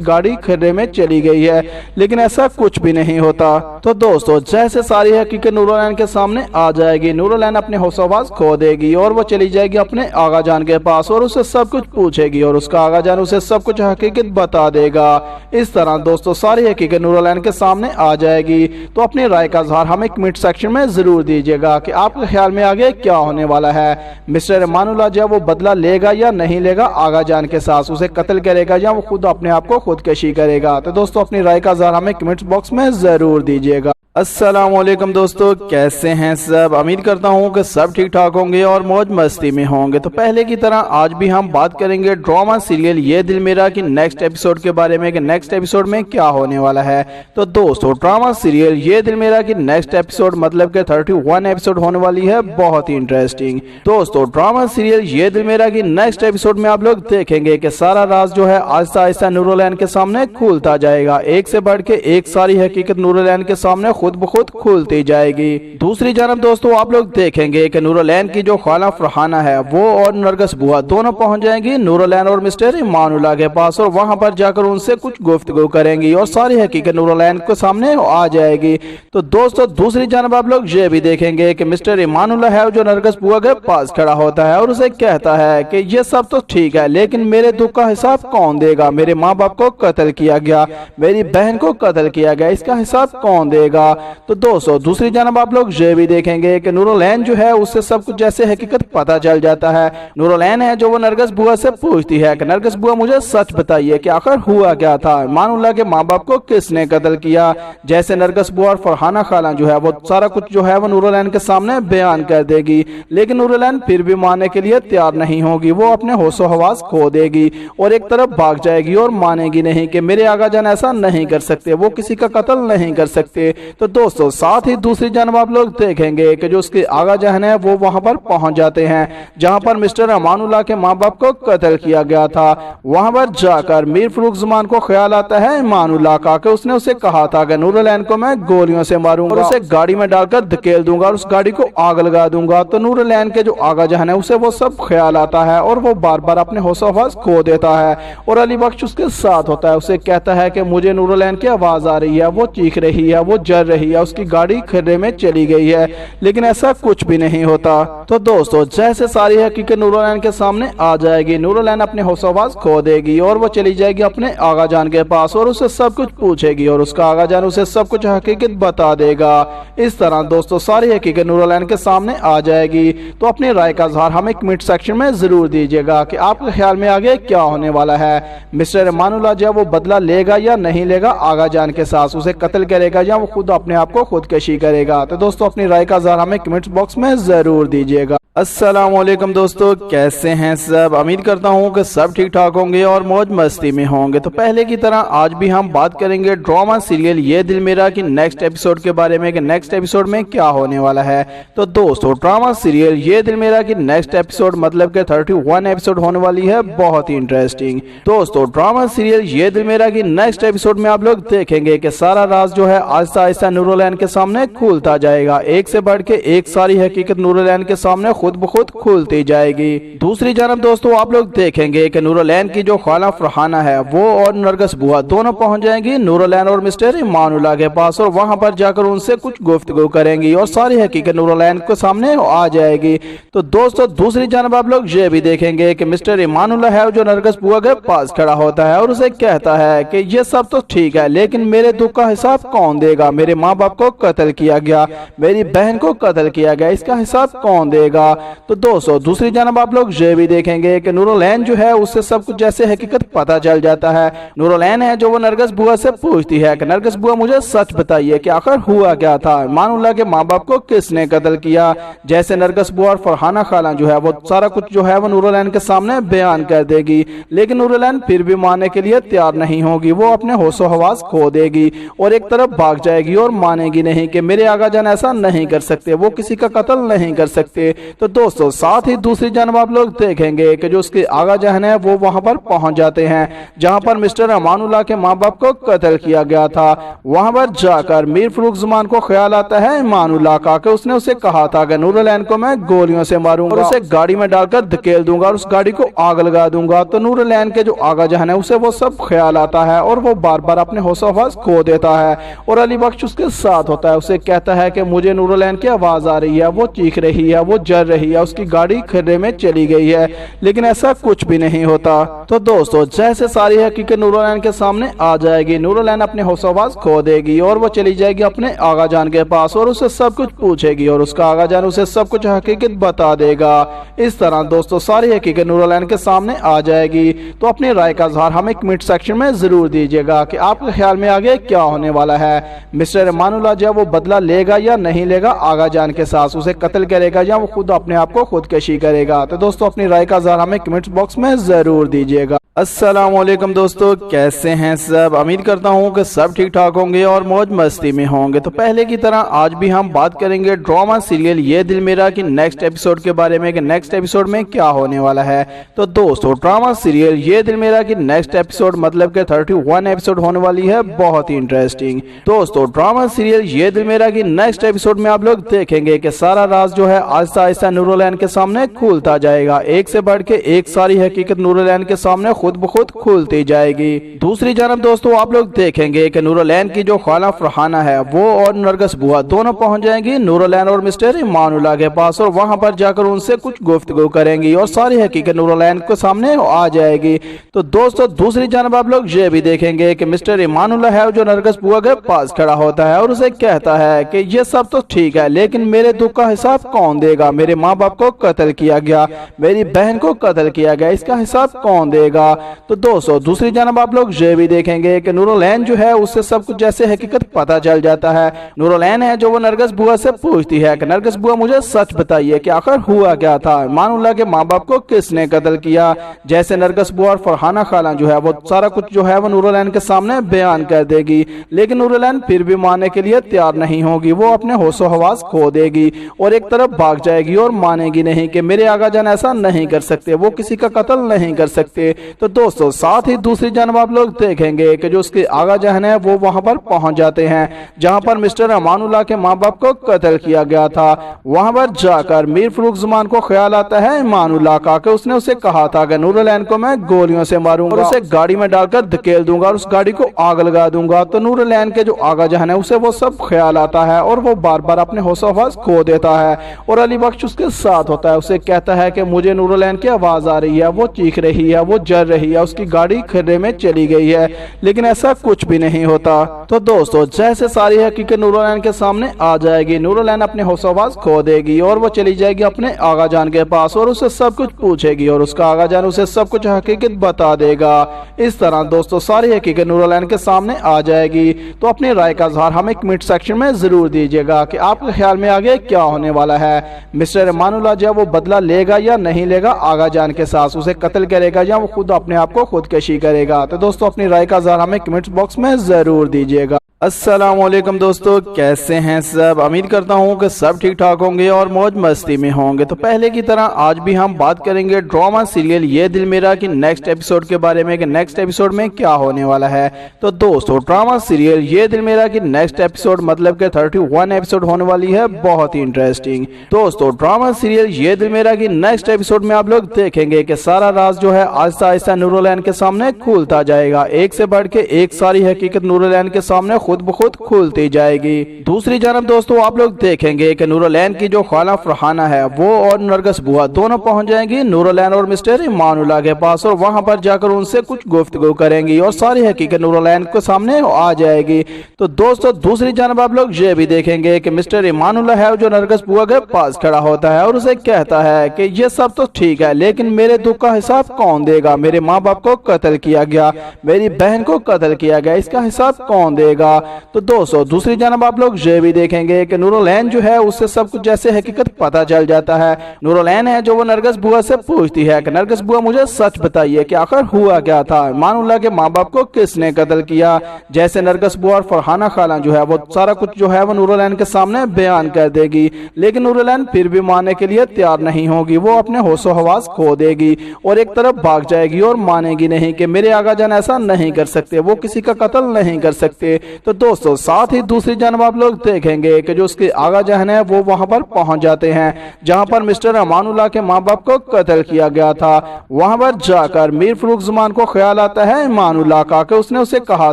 गाड़ी खड्डे में चली गई है, लेकिन ऐसा कुछ भी नहीं होता। तो दोस्तों जैसे सारी हकीकत नूरुलैन के सामने आ जाएगी, नूरुलैन अपने होश हवास खो देगी और वो चली जाएगी अपने आगा जान के पास और उसे सब कुछ पूछेगी और उसका आगा जान उसे सब कुछ हकीकत बता देगा। इस तरह दोस्तों सारी हकीकत नूरुलैन के सामने आ जाएगी। तो अपनी राय का इज़हार हमें कमेंट सेक्शन में जरूर दीजिएगा कि आपके ख्याल में आगे क्या होने वाला है। मिस्टर अमानुल्लाह जो वो बदला लेगा या नहीं लेगा आगा जान के साथ, उसे कत्ल करेगा या वो खुद अपने आप को खुदकशी करेगा। तो दोस्तों अपनी राय का इज़हार हमें कमेंट बॉक्स में जरूर दीजिएगा। अस्सलामुअलैकुम दोस्तों, कैसे हैं सब। उम्मीद करता हूं कि सब ठीक ठाक होंगे और मौज मस्ती में होंगे। तो पहले की तरह आज भी हम बात करेंगे ड्रामा सीरियल ये दिल मेरा की नेक्स्ट एपिसोड के बारे में कि नेक्स्ट एपिसोड में क्या होने वाला है। तो दोस्तों ड्रामा सीरियल ये दिल मेरा की नेक्स्ट एपिसोड मतलब के 31 एपिसोड होने वाली है, बहुत ही इंटरेस्टिंग। दोस्तों ड्रामा सीरियल ये दिल मेरा की नेक्स्ट एपिसोड में आप लोग देखेंगे कि सारा राज जो है आहिस्ता आहिस्ता नूरुलैन के सामने खुलता जाएगा। एक से बढ़ के एक सारी हकीकत नूरुलैन के सामने खुद ब खुद खुलती जाएगी। दूसरी जानब दोस्तों आप लोग देखेंगे कि नूरुलैन की जो खाला फरहाना है वो और नरगिस बुआ दोनों पहुंच जाएंगी नूरुलैन और मिस्टर अमानुल्लाह के पास और वहां पर जाकर उनसे कुछ गुफ्तगू करेंगी और सारी हकीकत नूरुलैन के सामने आ जाएगी। तो दोस्तों दूसरी जानब आप लोग ये भी देखेंगे कि मिस्टर अमानुल्लाह है जो नरगिस बुआ के पास खड़ा होता है और उसे कहता है कि ये सब तो ठीक है, लेकिन मेरे दुख का हिसाब कौन देगा। मेरे माँ बाप को कत्ल किया गया, मेरी बहन को कत्ल किया गया, इसका हिसाब कौन देगा। तो दोस्तों दूसरी जानब आप लोग ये भी देखेंगे कि नूरुलैन जो है उससे सब कुछ जैसे हकीकत पता चल जाता है। नूरुलैन है जो वो नरगिस बुआ से पूछती है कि नरगिस बुआ मुझे सच बताइए कि आखिर हुआ क्या था, अमानुल्लाह के माँ बाप को किसने कत्ल किया। जैसे नरगिस बुआ और फरहाना खाला जो है वो सारा कुछ जो है वो नूरुलैन के सामने बयान कर देगी, लेकिन नूरुलैन फिर भी मानने के लिए तैयार नहीं होगी। वो अपने होशो हवास खो देगी और एक तरफ भाग जाएगी और मानेगी नहीं कि मेरे आगा जान ऐसा नहीं कर सकते, वो किसी का कत्ल नहीं कर सकते। तो दोस्तों साथ ही दूसरी जानब आप लोग देखेंगे कि जो उसके आगा जहन है वो वहां पर पहुंच जाते हैं जहां पर मिस्टर अमानुल्लाह के माँ बाप को कत्ल किया गया था। वहां पर जाकर मीर फरूख ज़मान को ख्याल आता है अमानुल्लाह का कि उसने उसे कहा था कि नूरुलैन को मैं गोलियों से मारूंगा और उसे गाड़ी में डालकर धकेल दूंगा और उस गाड़ी को आग लगा दूंगा। तो नूरुलैन के जो आगा जहन है उसे वो सब ख्याल आता है और वो बार बार अपने होश हवास खो देता है और अली बख्श उसके साथ होता है। उसे कहता है कि मुझे नूरुलैन की आवाज आ रही है, वो चीख रही है, वो जल रही है, उसकी गाड़ी खड्डे में चली गई है, लेकिन ऐसा कुछ भी नहीं होता। तो दोस्तों जैसे सारी हकीकत नूरुलैन के सामने आ जाएगी, नूरुलैन अपने होश हवास खो देगी और वो चली जाएगी अपने आगा जान के पास और उससे सब कुछ पूछेगी और उसका आगा जान उसे सब कुछ हकीकत बता देगा। इस तरह दोस्तों सारी हकीकत नूरुलैन के सामने आ जाएगी। तो अपनी राय का इज़हार हमें कमेंट सेक्शन में जरूर दीजिएगा कि आपके ख्याल में आगे क्या होने वाला है। मिस्टर अमानुल्लाह जो वो बदला लेगा या नहीं लेगा आगा जान के साथ, उसे कत्ल करेगा या वो खुद अपने आप को खुदकशी करेगा। तो दोस्तों अपनी राय का इज़हार हमें कमेंट बॉक्स में जरूर दीजिएगा। अस्सलामुअलैकुम दोस्तों, कैसे हैं सब। उम्मीद करता हूं कि सब ठीक ठाक होंगे और मौज मस्ती में होंगे। तो पहले की तरह आज भी हम बात करेंगे ड्रामा सीरियल ये दिल मेरा की नेक्स्ट एपिसोड के बारे में कि नेक्स्ट एपिसोड में क्या होने वाला है। तो दोस्तों ड्रामा सीरियल ये दिल मेरा की नेक्स्ट एपिसोड मतलब के 31 एपिसोड होने वाली है, बहुत ही इंटरेस्टिंग। दोस्तों ड्रामा सीरियल ये दिल मेरा की नेक्स्ट एपिसोड में आप लोग देखेंगे कि सारा राज जो है आहिस्ता आहिस्ता नूरुलैन के सामने खुलता जाएगा। एक से बढ़ के एक सारी हकीकत नूरुलैन के सामने खुद ब खुद खुलती जाएगी। दूसरी जानब दोस्तों आप लोग देखेंगे कि नूरुलैन की जो खाला फरहाना है वो और नरगिस बुआ दोनों पहुंच जाएंगी नूरुलैन और मिस्टर इमानुल्लाह के पास, और वहां पर जाकर उनसे कुछ गुफ्तगू करेंगी और सारी हकीकत नूरुलैन के सामने आ जाएगी। तो दोस्तों दूसरी जानब आप लोग ये भी देखेंगे कि मिस्टर इमानुल्लाह है जो नरगिस बुआ के पास खड़ा होता है और उसे कहता है कि ये सब तो ठीक है, लेकिन मेरे दुख का हिसाब कौन देगा? मेरे माँ बाप को कत्ल किया गया, मेरी बहन को कत्ल किया गया, इसका हिसाब कौन देगा? तो दोस्तों दूसरी जानब आप लोग ये भी देखेंगे कि नूरुलैन जो है उससे सब कुछ जैसे हकीकत पता चल जाता है। नूरुलैन है जो वो नरगिस बुआ से पूछती है कि नरगिस बुआ मुझे सच बताइए कि आखिर हुआ क्या था, इमानुल्लाह के माँ बाप को किसने कत्ल किया? जैसे नरगिस बुआ और फरहाना खाला जो है वो सारा कुछ जो है वो नूरुलैन के सामने बयान कर देगी, लेकिन नूरुलैन फिर भी मानने के लिए तैयार नहीं होगी। वो अपने होशो हवास खो देगी और एक तरफ भाग जाएगी और मानेगी नहीं कि मेरे आगा जान ऐसा नहीं कर सकते, वो किसी का कत्ल नहीं कर सकते। तो दोस्तों साथ ही दूसरी जानब आप लोग देखेंगे कि जो उसके आगा जहन है वो वहां पर पहुंच जाते हैं जहां पर मिस्टर इमानुल्लाह के माँ बाप को कत्ल किया गया था। वहां पर जाकर मीर फरूख ज़ुमान को ख्याल आता है इमानुल्लाह का कि उसने उसे कहा था कि नूरुलैन को मैं गोलियों से मारूंगा और उसे गाड़ी में डालकर धकेल दूंगा और उस गाड़ी को आग लगा दूंगा। तो नूरुलैन के जो आगा जहन है उसे वो सब ख्याल आता है और वो बार बार अपने होशो हवास खो देता है और अली बख्श उसके साथ होता है। उसे कहता है कि मुझे नूरुलैन की आवाज आ रही है, वो चीख रही है, वो जल रही है, उसकी गाड़ी खड्डे में चली गई है, लेकिन ऐसा कुछ भी नहीं होता। तो दोस्तों जैसे सारी हकीकत नूरुलैन के सामने आ जाएगी, नूरुलैन अपने होशो हवास खो देगी और वो चली जाएगी अपने आगा जान के पास और उससे सब कुछ पूछेगी और उसका आगा जान उसे सब कुछ हकीकत बता देगा। इस तरह दोस्तों सारी हकीकत नूरुलैन के सामने आ जाएगी। तो अपनी राय का इज़हार हमें कमेंट सेक्शन में जरूर दीजिएगा कि आपके ख्याल में आगे क्या होने वाला है। मिस्टर इमानुल्लाह जो वो बदला लेगा या नहीं लेगा आगा जान के साथ, उसे कत्ल करेगा या वो खुद अपने आप को खुदकशी करेगा? तो दोस्तों अपनी राय का इज़हार हमें कमेंट बॉक्स में जरूर दीजिएगा। अस्सलाम वालेकुम दोस्तों, कैसे हैं सब? उम्मीद करता हूं कि सब ठीक ठाक होंगे और मौज मस्ती में होंगे। तो पहले की तरह आज भी हम बात करेंगे ड्रामा सीरियल ये दिल मेरा की नेक्स्ट एपिसोड के बारे में कि नेक्स्ट एपिसोड में क्या होने वाला है। तो दोस्तों ड्रामा सीरियल ये दिल मेरा की नेक्स्ट एपिसोड मतलब के 31 एपिसोड होने वाली है, बहुत ही इंटरेस्टिंग। दोस्तों ड्रामा सीरियल ये दिल मेरा की नेक्स्ट एपिसोड में आप लोग देखेंगे कि सारा राज जो है आहिस्ता आहिस्ता नूरुलैन के सामने खुलता जाएगा। एक से बढ़ के एक सारी हकीकत नूरुलैन के सामने खुद ब खुद खुलती जाएगी। दूसरी जानब दोस्तों आप लोग देखेंगे कि नूरुलैन की जो खाला फरहाना है वो और नरगिस बुआ दोनों पहुंच जाएंगी नूरुलैन और मिस्टर इमानुल्लाह के पास और वहां पर जाकर उनसे कुछ गुफ्तगू करेंगी और सारी हकीकत नूरुलैन के सामने आ जाएगी। तो दोस्तों दूसरी जानब आप लोग ये भी देखेंगे कि मिस्टर इमानुल्लाह है जो नरगिस बुआ के पास खड़ा होता है और उसे कहता है कि ये सब तो ठीक है, लेकिन मेरे दुख का हिसाब कौन देगा? मेरे माँ बाप को कत्ल किया गया, मेरी बहन को कत्ल किया गया, इसका हिसाब कौन देगा? तो दोस्तों दूसरी जानब आप लोग ये भी देखेंगे कि नूरुलैन जो है उससे सब कुछ जैसे हकीकत पता चल जाता है। नूरुलैन है जो वो नरगिस बुआ से पूछती है कि नरगिस बुआ मुझे सच बताइए कि आखिर हुआ क्या था, इमानुल्लाह के माँ बाप को किसने कत्ल किया? जैसे नरगिस बुआ और फरहाना खाला जो है वो सारा कुछ जो है वो नूरुलैन के सामने बयान कर देगी, लेकिन नूरुलैन फिर भी मानने के लिए तैयार नहीं होगी। वो अपने होशो हवास खो देगी और एक तरफ भाग जाएगी और मानेगी नहीं कि मेरे आगा जान ऐसा नहीं कर सकते, वो किसी का कत्ल नहीं कर सकते। तो दोस्तों साथ ही दूसरी जानब आप लोग देखेंगे कि जो उसके आगा जहन है वो वहां पर पहुंच जाते हैं जहां पर मिस्टर इमानुल्लाह के माँ बाप को कत्ल किया गया था। वहां पर जाकर मीर फरूख ज़ुमान को ख्याल आता है इमानुल्लाह का कि उसने उसे कहा था कि नूरुलैन को मैं गोलियों से मारूंगा और उसे गाड़ी में डालकर धकेल दूंगा और उस गाड़ी को आग लगा दूंगा। तो नूरुलैन के जो आगा जहन है उसे वो सब ख्याल आता है और वो बार बार अपने होशो हवास खो देता है और अली बख्श उसके साथ होता है। उसे कहता है कि मुझे नूरुलैन की आवाज आ रही है, वो चीख रही है, वो जल रही है, उसकी गाड़ी खड्डे में चली गई है, लेकिन ऐसा कुछ भी नहीं होता। तो दोस्तों जैसे सारी हकीकत नूरुलैन के सामने आ जाएगी, नूरुलैन अपने होशो हवास खो देगी और वो चली जाएगी अपने आगा जान के पास और उससे सब कुछ पूछेगी और उसका आगा जान उसे सब कुछ हकीकत बता देगा। इस तरह दोस्तों सारी हकीकत नूरुलैन के सामने आ जाएगी। तो अपनी राय का इज़हार हमें कमेंट सेक्शन में जरूर दीजिएगा कि आपके ख्याल में आगे क्या होने वाला है। मिस्टर इमानुल्लाह जो वो बदला लेगा या नहीं लेगा आगा जान के साथ, उसे कत्ल करेगा या वो खुद अपने आप को खुदकशी करेगा? तो दोस्तों अपनी राय का इज़हार हमें कमेंट बॉक्स में जरूर दीजिएगा। अस्सलाम वालेकुम दोस्तों, कैसे हैं सब। उम्मीद करता हूं कि सब ठीक ठाक होंगे और मौज मस्ती में होंगे। तो पहले की तरह आज भी हम बात करेंगे ड्रामा सीरियल ये दिल मेरा की नेक्स्ट एपिसोड के बारे में कि नेक्स्ट एपिसोड में क्या होने वाला है। तो दोस्तों ड्रामा सीरियल ये दिल मेरा की नेक्स्ट एपिसोड मतलब के 31 एपिसोड होने वाली है, बहुत ही इंटरेस्टिंग। दोस्तों ड्रामा सीरियल ये दिल मेरा की नेक्स्ट एपिसोड में आप लोग देखेंगे कि सारा राज जो है आहिस्ता आहिस्ता नूरुलैन के सामने खुलता जाएगा। एक से बढ़ के एक सारी हकीकत नूरुलैन के सामने खुद ब खुद खुलती जाएगी। दूसरी जानब दोस्तों आप लोग देखेंगे कि नूरुलैन की जो खाला फरहाना है वो और नरगिस बुआ दोनों पहुंच जाएंगी नूरुलैन और मिस्टर इमानुल्लाह के पास और वहां पर जाकर उनसे कुछ गुफ्तगू करेंगी और सारी हकीकत नूरुलैन के सामने आ जाएगी। तो दोस्तों दूसरी जानब आप लोग ये भी देखेंगे कि मिस्टर इमानुल्लाह है जो नरगिस बुआ के पास खड़ा होता है और उसे कहता है कि ये सब तो ठीक है लेकिन मेरे दुख का हिसाब कौन देगा। मेरे माँ बाप को कत्ल किया गया, मेरी बहन को कत्ल किया गया, इसका हिसाब कौन देगा। तो दोस्तों दूसरी जानब आप लोग ये भी देखेंगे कि नूरुलैन जो है उससे सब कुछ जैसे हकीकत पता चल जाता है। नूरुलैन है जो वो नरगिस बुआ से पूछती है कि नरगिस बुआ मुझे सच बताइए कि आखिर हुआ क्या था, इमानुल्लाह के माँ बाप को किसने कत्ल किया। जैसे नरगिस बुआ और फरहाना खाला जो है वो सारा कुछ जो है वो नूरुलैन के सामने बयान कर देगी, लेकिन नूरुलैन फिर भी मानने के लिए तैयार नहीं होगी। वो अपने होशो हवास खो देगी और एक तरफ भाग जाएगी और मानेगी नहीं कि मेरे आगा जान ऐसा नहीं कर सकते, वो किसी का कत्ल नहीं कर सकते। तो दोस्तों साथ ही दूसरी जानब आप लोग देखेंगे कि जो उसके आगा जहन है वो वहां पर पहुंच जाते हैं जहां पर मिस्टर इमानुल्लाह के माँ बाप को कत्ल किया गया था। वहां पर जाकर मीर फरूख ज़मान को ख्याल आता है इमानुल्लाह का कि उसने उसे कहा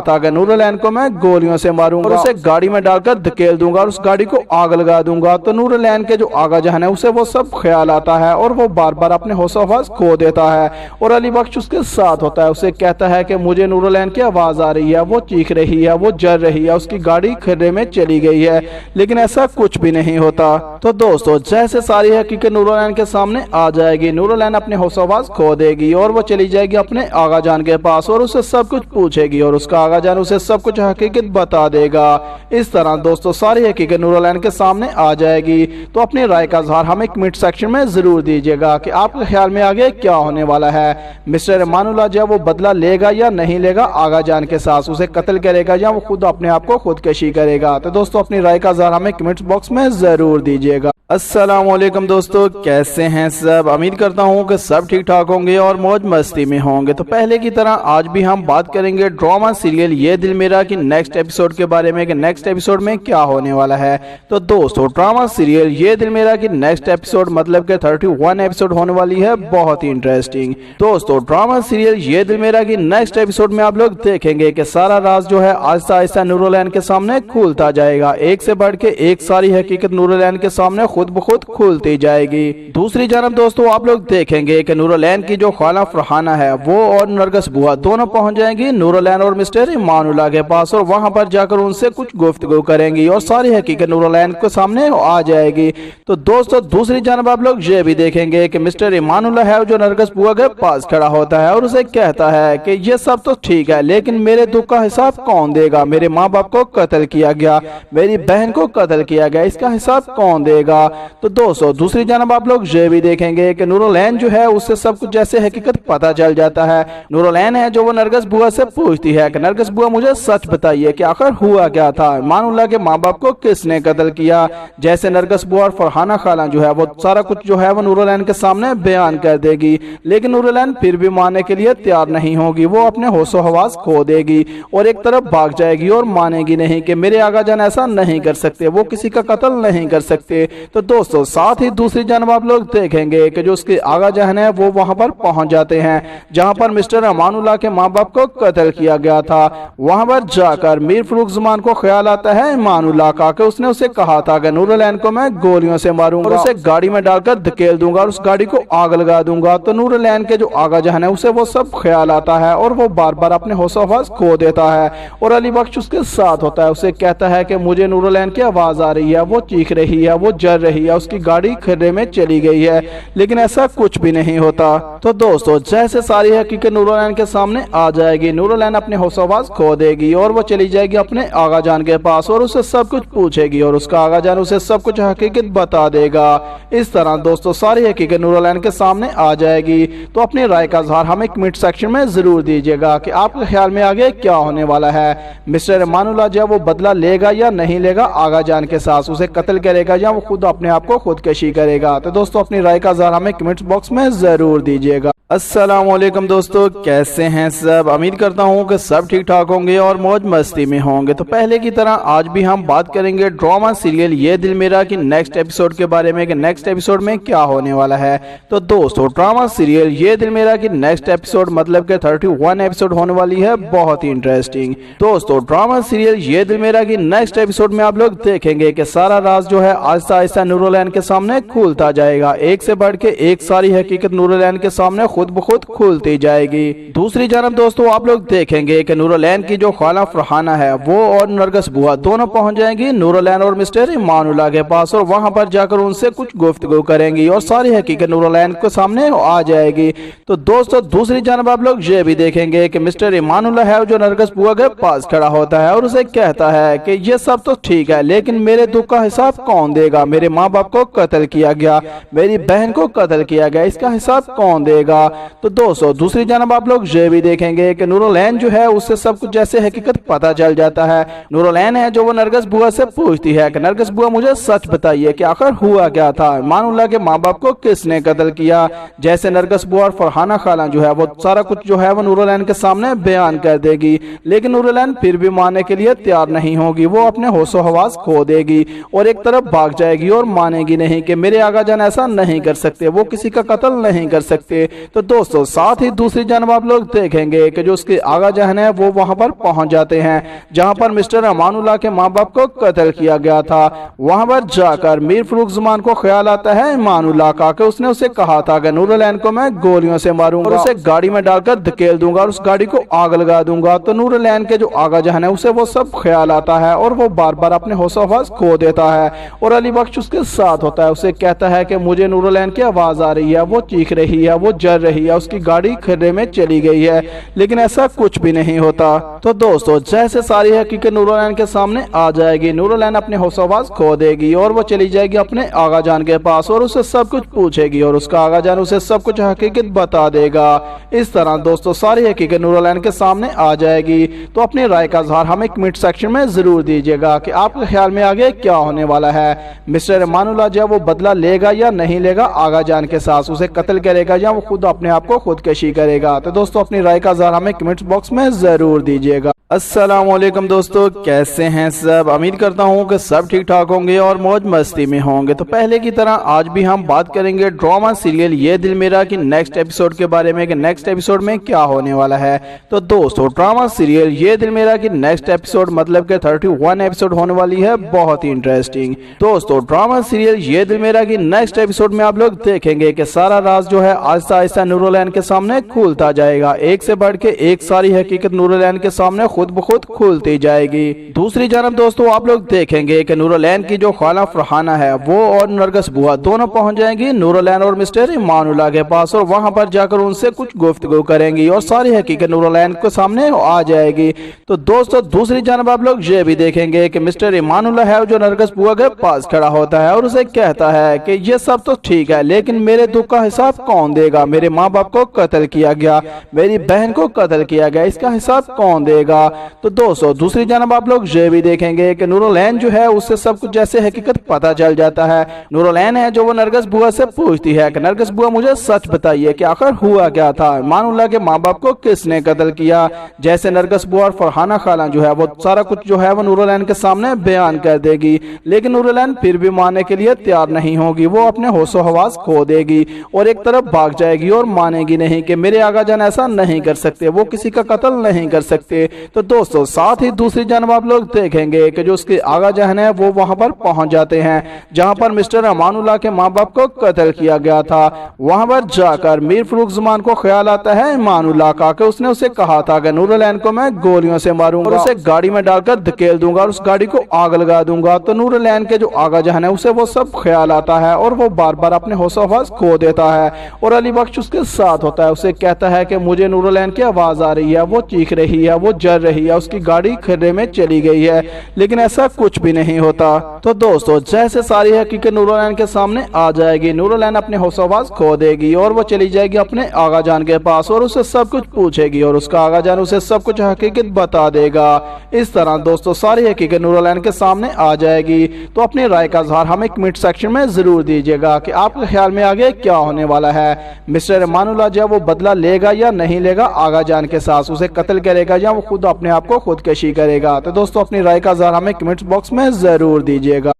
था कि नूरुलैन को मैं गोलियों से मारूंगा और उसे गाड़ी में डालकर धकेल दूंगा और उस गाड़ी को आग लगा दूंगा। तो नूरुलैन के जो आगा जहन है उसे वो सब ख्याल आता है और वो बार बार अपने होश हवास खो देता है और अली बख्श उसके साथ होता है। उसे कहता है कि मुझे नूरुलैन की आवाज आ रही है, वो चीख रही है, वो जल रही है, उसकी गाड़ी खड्डे में चली गई है, लेकिन ऐसा कुछ भी नहीं होता। तो दोस्तों जैसे सारी हकीकत नूरुलैन के सामने आ जाएगी, नूरुलैन अपने होश हवास खो देगी और वो चली जाएगी अपने आगा जान के पास और उससे सब कुछ पूछेगी और उसका आगा जान उसे सब कुछ हकीकत बता देगा। इस तरह दोस्तों सारी हकीकत नूरुलैन के सामने आ जाएगी। तो अपनी राय का इज़हार हमें कमेंट सेक्शन में जरूर दीजिएगा कि आपके ख्याल में आगे क्या होने वाला है। मिस्टर इमानुल्लाह जो वो बदला लेगा या नहीं लेगा आगा जान के साथ, उसे कत्ल करेगा या वो खुद अपने आप को खुदकशी करेगा। तो दोस्तों अपनी राय का इज़हार हमें कमेंट बॉक्स में जरूर दीजिएगा। अस्सलाम वालेकुम दोस्तों, कैसे हैं सब। उम्मीद करता हूं कि सब ठीक ठाक होंगे और मौज मस्ती में होंगे। तो पहले की तरह आज भी हम बात करेंगे ड्रामा सीरियल ये दिल मेरा की नेक्स्ट एपिसोड के बारे में कि नेक्स्ट एपिसोड में क्या होने वाला है। तो दोस्तों ड्रामा सीरियल ये दिल मेरा की नेक्स्ट एपिसोड मतलब के 31 एपिसोड होने वाली है, बहुत ही इंटरेस्टिंग। दोस्तों ड्रामा सीरियल ये दिल मेरा की नेक्स्ट एपिसोड में आप लोग देखेंगे कि सारा राज जो है आहिस्ता आहिस्ता नूरुलैन के सामने खुलता जाएगा। एक से बढ़ के एक सारी हकीकत नूरुलैन के सामने खुद ब खुद खुलती जाएगी। दूसरी जानब दोस्तों आप लोग देखेंगे कि नूरुलैन की जो खाला फरहाना है वो और नरगिस बुआ दोनों पहुंच जाएंगी नूरुलैन और मिस्टर इमानुल्लाह के पास और वहां पर जाकर उनसे कुछ गुफ्तगू करेंगी और सारी हकीकत नूरुलैन के सामने आ जाएगी। तो दोस्तों दूसरी जानब आप लोग ये भी देखेंगे कि मिस्टर इमानुल्लाह है जो नरगिस बुआ के पास खड़ा होता है और उसे कहता है कि ये सब तो ठीक है लेकिन मेरे दुख का हिसाब कौन देगा। मेरे माँ बाप को कत्ल किया गया, मेरी बहन को कत्ल किया गया, इसका हिसाब कौन देगा। तो दोस्तों दूसरी जानब आप लोग ये भी देखेंगे कि नूरुलैन जो है उससे सब कुछ जैसे हकीकत पता चल जाता है। नूरुलैन है जो वो नरगिस बुआ से पूछती है कि नरगिस बुआ मुझे सच बताइए कि आखिर हुआ क्या था, इमानुल्लाह के माँ बाप को किसने कत्ल किया। जैसे नरगिस बुआ और फरहाना खाला जो है वो सारा कुछ जो है वो नूरुलैन के सामने बयान कर देगी, लेकिन नूरुलैन फिर भी मानने के लिए तैयार नहीं होगी। वो अपने होशो हवास खो देगी और एक तरफ भाग जाएगी और मानेगी नहीं कि मेरे आगा जान ऐसा नहीं कर सकते, वो किसी का कत्ल नहीं कर सकते। तो दोस्तों साथ ही दूसरी जानब आप लोग देखेंगे कि जो उसके आगा जहन है वो वहां पर पहुंच जाते हैं जहां पर मिस्टर इमानुल्लाह के माँ बाप को कत्ल किया गया था। वहां पर जाकर मीर फरूख ज़मान को ख्याल आता है इमानुल्लाह का कि उसने उसे कहा था कि नूरुलैन को मैं गोलियों से मारूंगा और उसे गाड़ी में डालकर धकेल दूंगा और उस गाड़ी को आग लगा दूंगा। तो नूरुलैन के जो आगा जहन है उसे वो सब ख्याल आता है और वो बार बार अपने होश हवास खो देता है और अली बख्श उसके साथ होता है। उसे कहता है कि मुझे नूरुलैन की आवाज आ रही है, वो चीख रही है, वो जल रही है, उसकी गाड़ी खड्डे में चली गई है, लेकिन ऐसा कुछ भी नहीं होता। तो दोस्तों जैसे सारी हकीकत नूरुलैन के सामने आ जाएगी, नूरुलैन अपने होश-ओ-हवास खो देगी और वो चली जाएगी अपने आगा जान के पास और उससे सब कुछ पूछेगी और उसका आगा जान उसे सब कुछ हकीकत बता देगा। इस तरह दोस्तों सारी हकीकत नूरुलैन के सामने आ जाएगी। तो अपनी राय का इज़हार हमें कमेंट सेक्शन में जरूर दीजिएगा कि आपके ख्याल में आगे क्या होने वाला है। मिस्टर इमानुल्लाह जो वो बदला लेगा या नहीं लेगा आगा जान के साथ, उसे कत्ल करेगा या वो खुद अपने आप को खुदकशी करेगा। तो दोस्तों अपनी राय का इज़हार हमें कमेंट बॉक्स में जरूर दीजिएगा। अस्सलाम वालेकुम दोस्तों, कैसे हैं सब? उम्मीद करता हूँ कि सब ठीक ठाक होंगे और मौज मस्ती में होंगे। तो पहले की तरह आज भी हम बात करेंगे ड्रामा सीरियल ये दिल मेरा की नेक्स्ट एपिसोड के बारे में कि नेक्स्ट एपिसोड में क्या होने वाला है। तो दोस्तों ड्रामा सीरियल ये दिल मेरा की नेक्स्ट एपिसोड मतलब के 31 एपिसोड होने वाली है, बहुत ही इंटरेस्टिंग। दोस्तों ड्रामा सीरियल ये दिल मेरा की नेक्स्ट एपिसोड में आप लोग देखेंगे कि सारा राज जो है आहिस्ता आहिस्ता नूरुलैन के सामने खुलता जाएगा। एक से बढ़ के एक सारी हकीकत नूरुलैन के सामने खुद ब खुद खुलती जाएगी। दूसरी जानब दोस्तों आप लोग देखेंगे कि नूरुलैन की जो खाला फरहाना है वो और नरगिस बुआ दोनों पहुंच जाएंगी नूरुलैन और मिस्टर इमानुल्लाह के पास और वहां पर जाकर उनसे कुछ गुफ्तगू करेंगी और सारी हकीकत नूरुलैन के सामने आ जाएगी। तो दोस्तों दूसरी जानब आप लोग ये भी देखेंगे कि मिस्टर इमानुल्लाह है जो नरगिस बुआ के पास खड़ा होता है और उसे कहता है कि ये सब तो ठीक है, लेकिन मेरे दुख का हिसाब कौन देगा? मेरे माँ बाप को कत्ल किया गया, मेरी बहन को कत्ल किया गया, इसका हिसाब कौन देगा? तो दोस्तों दूसरी जानब आप लोग ये भी देखेंगे कि नूरुलैन जो है उससे सब कुछ जैसे हकीकत पता चल जाता है। नूरुलैन है जो वो नरगिस बुआ से पूछती है कि नरगिस बुआ मुझे सच बताइए कि आखिर हुआ क्या था, इमानुल्लाह के माँ बाप को किसने कत्ल किया? जैसे नरगिस बुआ और फरहाना खाला जो है वो सारा कुछ जो है वो नूरुलैन के सामने बयान कर देगी, लेकिन नूरुलैन फिर भी मानने के लिए तैयार नहीं होगी। वो अपने होश-ओ-हवास खो देगी और एक तरफ भाग जाएगी और मानेगी नहीं कि मेरे आगा जान ऐसा नहीं कर सकते, वो किसी का कत्ल नहीं कर सकते। तो दोस्तों साथ ही दूसरी जानब आप लोग देखेंगे कि जो उसके आगा जहन है वो वहां पर पहुंच जाते हैं जहां पर मिस्टर इमानुल्लाह के माँ बाप को कत्ल किया गया था। वहां पर जाकर मीर फरूख ज़मान को ख्याल आता है इमानुल्लाह का कि उसने उसे कहा था कि नूरुलैन को मैं गोलियों से मारूंगा और उसे गाड़ी में डालकर धकेल दूंगा और उस गाड़ी को आग लगा दूंगा। तो नूरुलैन के जो आगा जहन है उसे वो सब ख्याल आता है और वो बार बार अपने होश-ओ-हवास खो देता है और अली बख्श उसके साथ होता है। उसे कहता है कि मुझे नूरुलैन की आवाज आ रही है, वो चीख रही है, वो जल रही है, उसकी गाड़ी खड्डे में चली गई है, लेकिन ऐसा कुछ भी नहीं होता। तो दोस्तों जैसे सारी हकीकत नूरुलैन के सामने आ जाएगी, नूरुलैन अपने होश-ओ-हवास खो देगी और वो चली जाएगी अपने आगा जान के पास और उससे सब कुछ पूछेगी और उसका आगा जान उसे सब कुछ हकीकत बता देगा। इस तरह दोस्तों सारी हकीकत नूरुलैन के सामने आ जाएगी। तो अपनी राय का इज़हार हमें कमेंट सेक्शन में जरूर दीजिएगा कि आपके ख्याल में आगे क्या होने वाला है। मिस्टर इमानुल्लाह जो वो बदला लेगा या नहीं लेगा आगा जान के साथ, उसे कत्ल करेगा या वो खुद अपने आप को खुदकशी करेगा? तो दोस्तों अपनी राय का इज़हार हमें कमेंट बॉक्स में जरूर दीजिएगा। अस्सलाम वालेकुम दोस्तों, कैसे हैं सब? उम्मीद करता हूँ कि सब ठीक ठाक होंगे और मौज मस्ती में होंगे। तो पहले की तरह आज भी हम बात करेंगे ड्रामा सीरियल ये दिल मेरा की नेक्स्ट एपिसोड के बारे में कि नेक्स्ट एपिसोड में क्या होने वाला है। तो दोस्तों ड्रामा सीरियल ये दिल मेरा की नेक्स्ट एपिसोड मतलब के 31 एपिसोड होने वाली है, बहुत ही इंटरेस्टिंग। दोस्तों ड्रामा सीरियल ये दिल मेरा की नेक्स्ट एपिसोड में आप लोग देखेंगे कि सारा राज जो है आहिस्ता आहिस्ता नूरुलैन के सामने खुलता जाएगा। एक से बढ़ के एक सारी हकीकत नूरुलैन के सामने खुद ब खुद खुलती जाएगी। दूसरी जानब दोस्तों आप लोग देखेंगे कि नूरुलैन की जो खाला फरहाना है वो और नरगिस बुआ दोनों पहुंच जाएंगी नूरुलैन और मिस्टर इमानुल्लाह के पास और वहां पर जाकर उनसे कुछ गुफ्तगू करेंगी और सारी हकीकत नूरुलैन के सामने आ जाएगी। तो दोस्तों दूसरी जानब आप लोग ये भी देखेंगे कि मिस्टर इमानुल्लाह है जो नरगिस बुआ के पास खड़ा होता है और उसे कहता है कि ये सब तो ठीक है, लेकिन मेरे दुख का हिसाब कौन देगा? मेरे माँ बाप को कत्ल किया गया, मेरी बहन को कत्ल किया गया, इसका हिसाब कौन देगा? तो दोस्तों दूसरी जानब आप लोग ये भी देखेंगे कि नूरुलैन जो है उससे सब कुछ जैसे हकीकत पता चल जाता है। नूरुलैन है जो वो नरगिस बुआ से पूछती है कि नरगिस बुआ मुझे सच बताइए कि आखिर हुआ क्या था, इमानुल्लाह के माँ बाप को किसने कत्ल किया? जैसे नरगिस बुआ और फरहाना खाला जो है वो सारा कुछ जो है वो नूरुलैन के सामने बयान कर देगी, लेकिन नूरुलैन फिर भी मानने के लिए तैयार नहीं होगी। वो अपने होश-ओ-हवास खो देगी और एक तरफ भाग जाएगी और मानेगी नहीं कि मेरे आगा जान ऐसा नहीं कर सकते, वो किसी का कत्ल नहीं कर सकते। तो दोस्तों साथ ही दूसरी जानब आप लोग देखेंगे कि जो उसके आगा जहन है वो वहां पर पहुंच जाते हैं जहां पर मिस्टर अमानुल्लाह के माँ बाप को कत्ल किया गया था। वहां पर जाकर मीर फरूख ज़ुमान को ख्याल आता है अमानुल्लाह का कि उसने उसे कहा था कि नूरुलैन को मैं गोलियों से मारूंगा और उसे गाड़ी में डालकर धकेल दूंगा और उस गाड़ी को आग लगा दूंगा। तो नूरुलैन के जो आगा जहन है उसे वो सब ख्याल आता है और वो बार बार अपने होश-ओ-हवास खो देता है और अली बख्श उसके साथ होता है। उसे कहता है कि मुझे नूरुलैन की आवाज आ रही है, वो चीख रही है, वो जल रही है, उसकी गाड़ी खड्डे में चली गई है, लेकिन ऐसा कुछ भी नहीं होता। तो दोस्तों जैसे सारी हकीकत नूरुलैन के सामने आ जाएगी, नूरुलैन अपने होश-ओ-हवास खो देगी और वो चली जाएगी अपने आगा जान के पास और उससे सब कुछ पूछेगी और उसका आगा जान उसे सब कुछ हकीकत बता देगा। इस तरह दोस्तों सारी हकीकत नूरुलैन के सामने आ जाएगी। तो अपनी राय का इज़हार हमें कमेंट सेक्शन में जरूर दीजिएगा कि आपके ख्याल में आगे क्या होने वाला है। मिस्टर अमानुल्लाह जो वो बदला लेगा या नहीं लेगा आगा जान के साथ, उसे कत्ल करेगा या वो खुद अपने आप को खुदकशी करेगा। तो दोस्तों अपनी राय का इज़हार हमें कमेंट बॉक्स में जरूर दीजिएगा।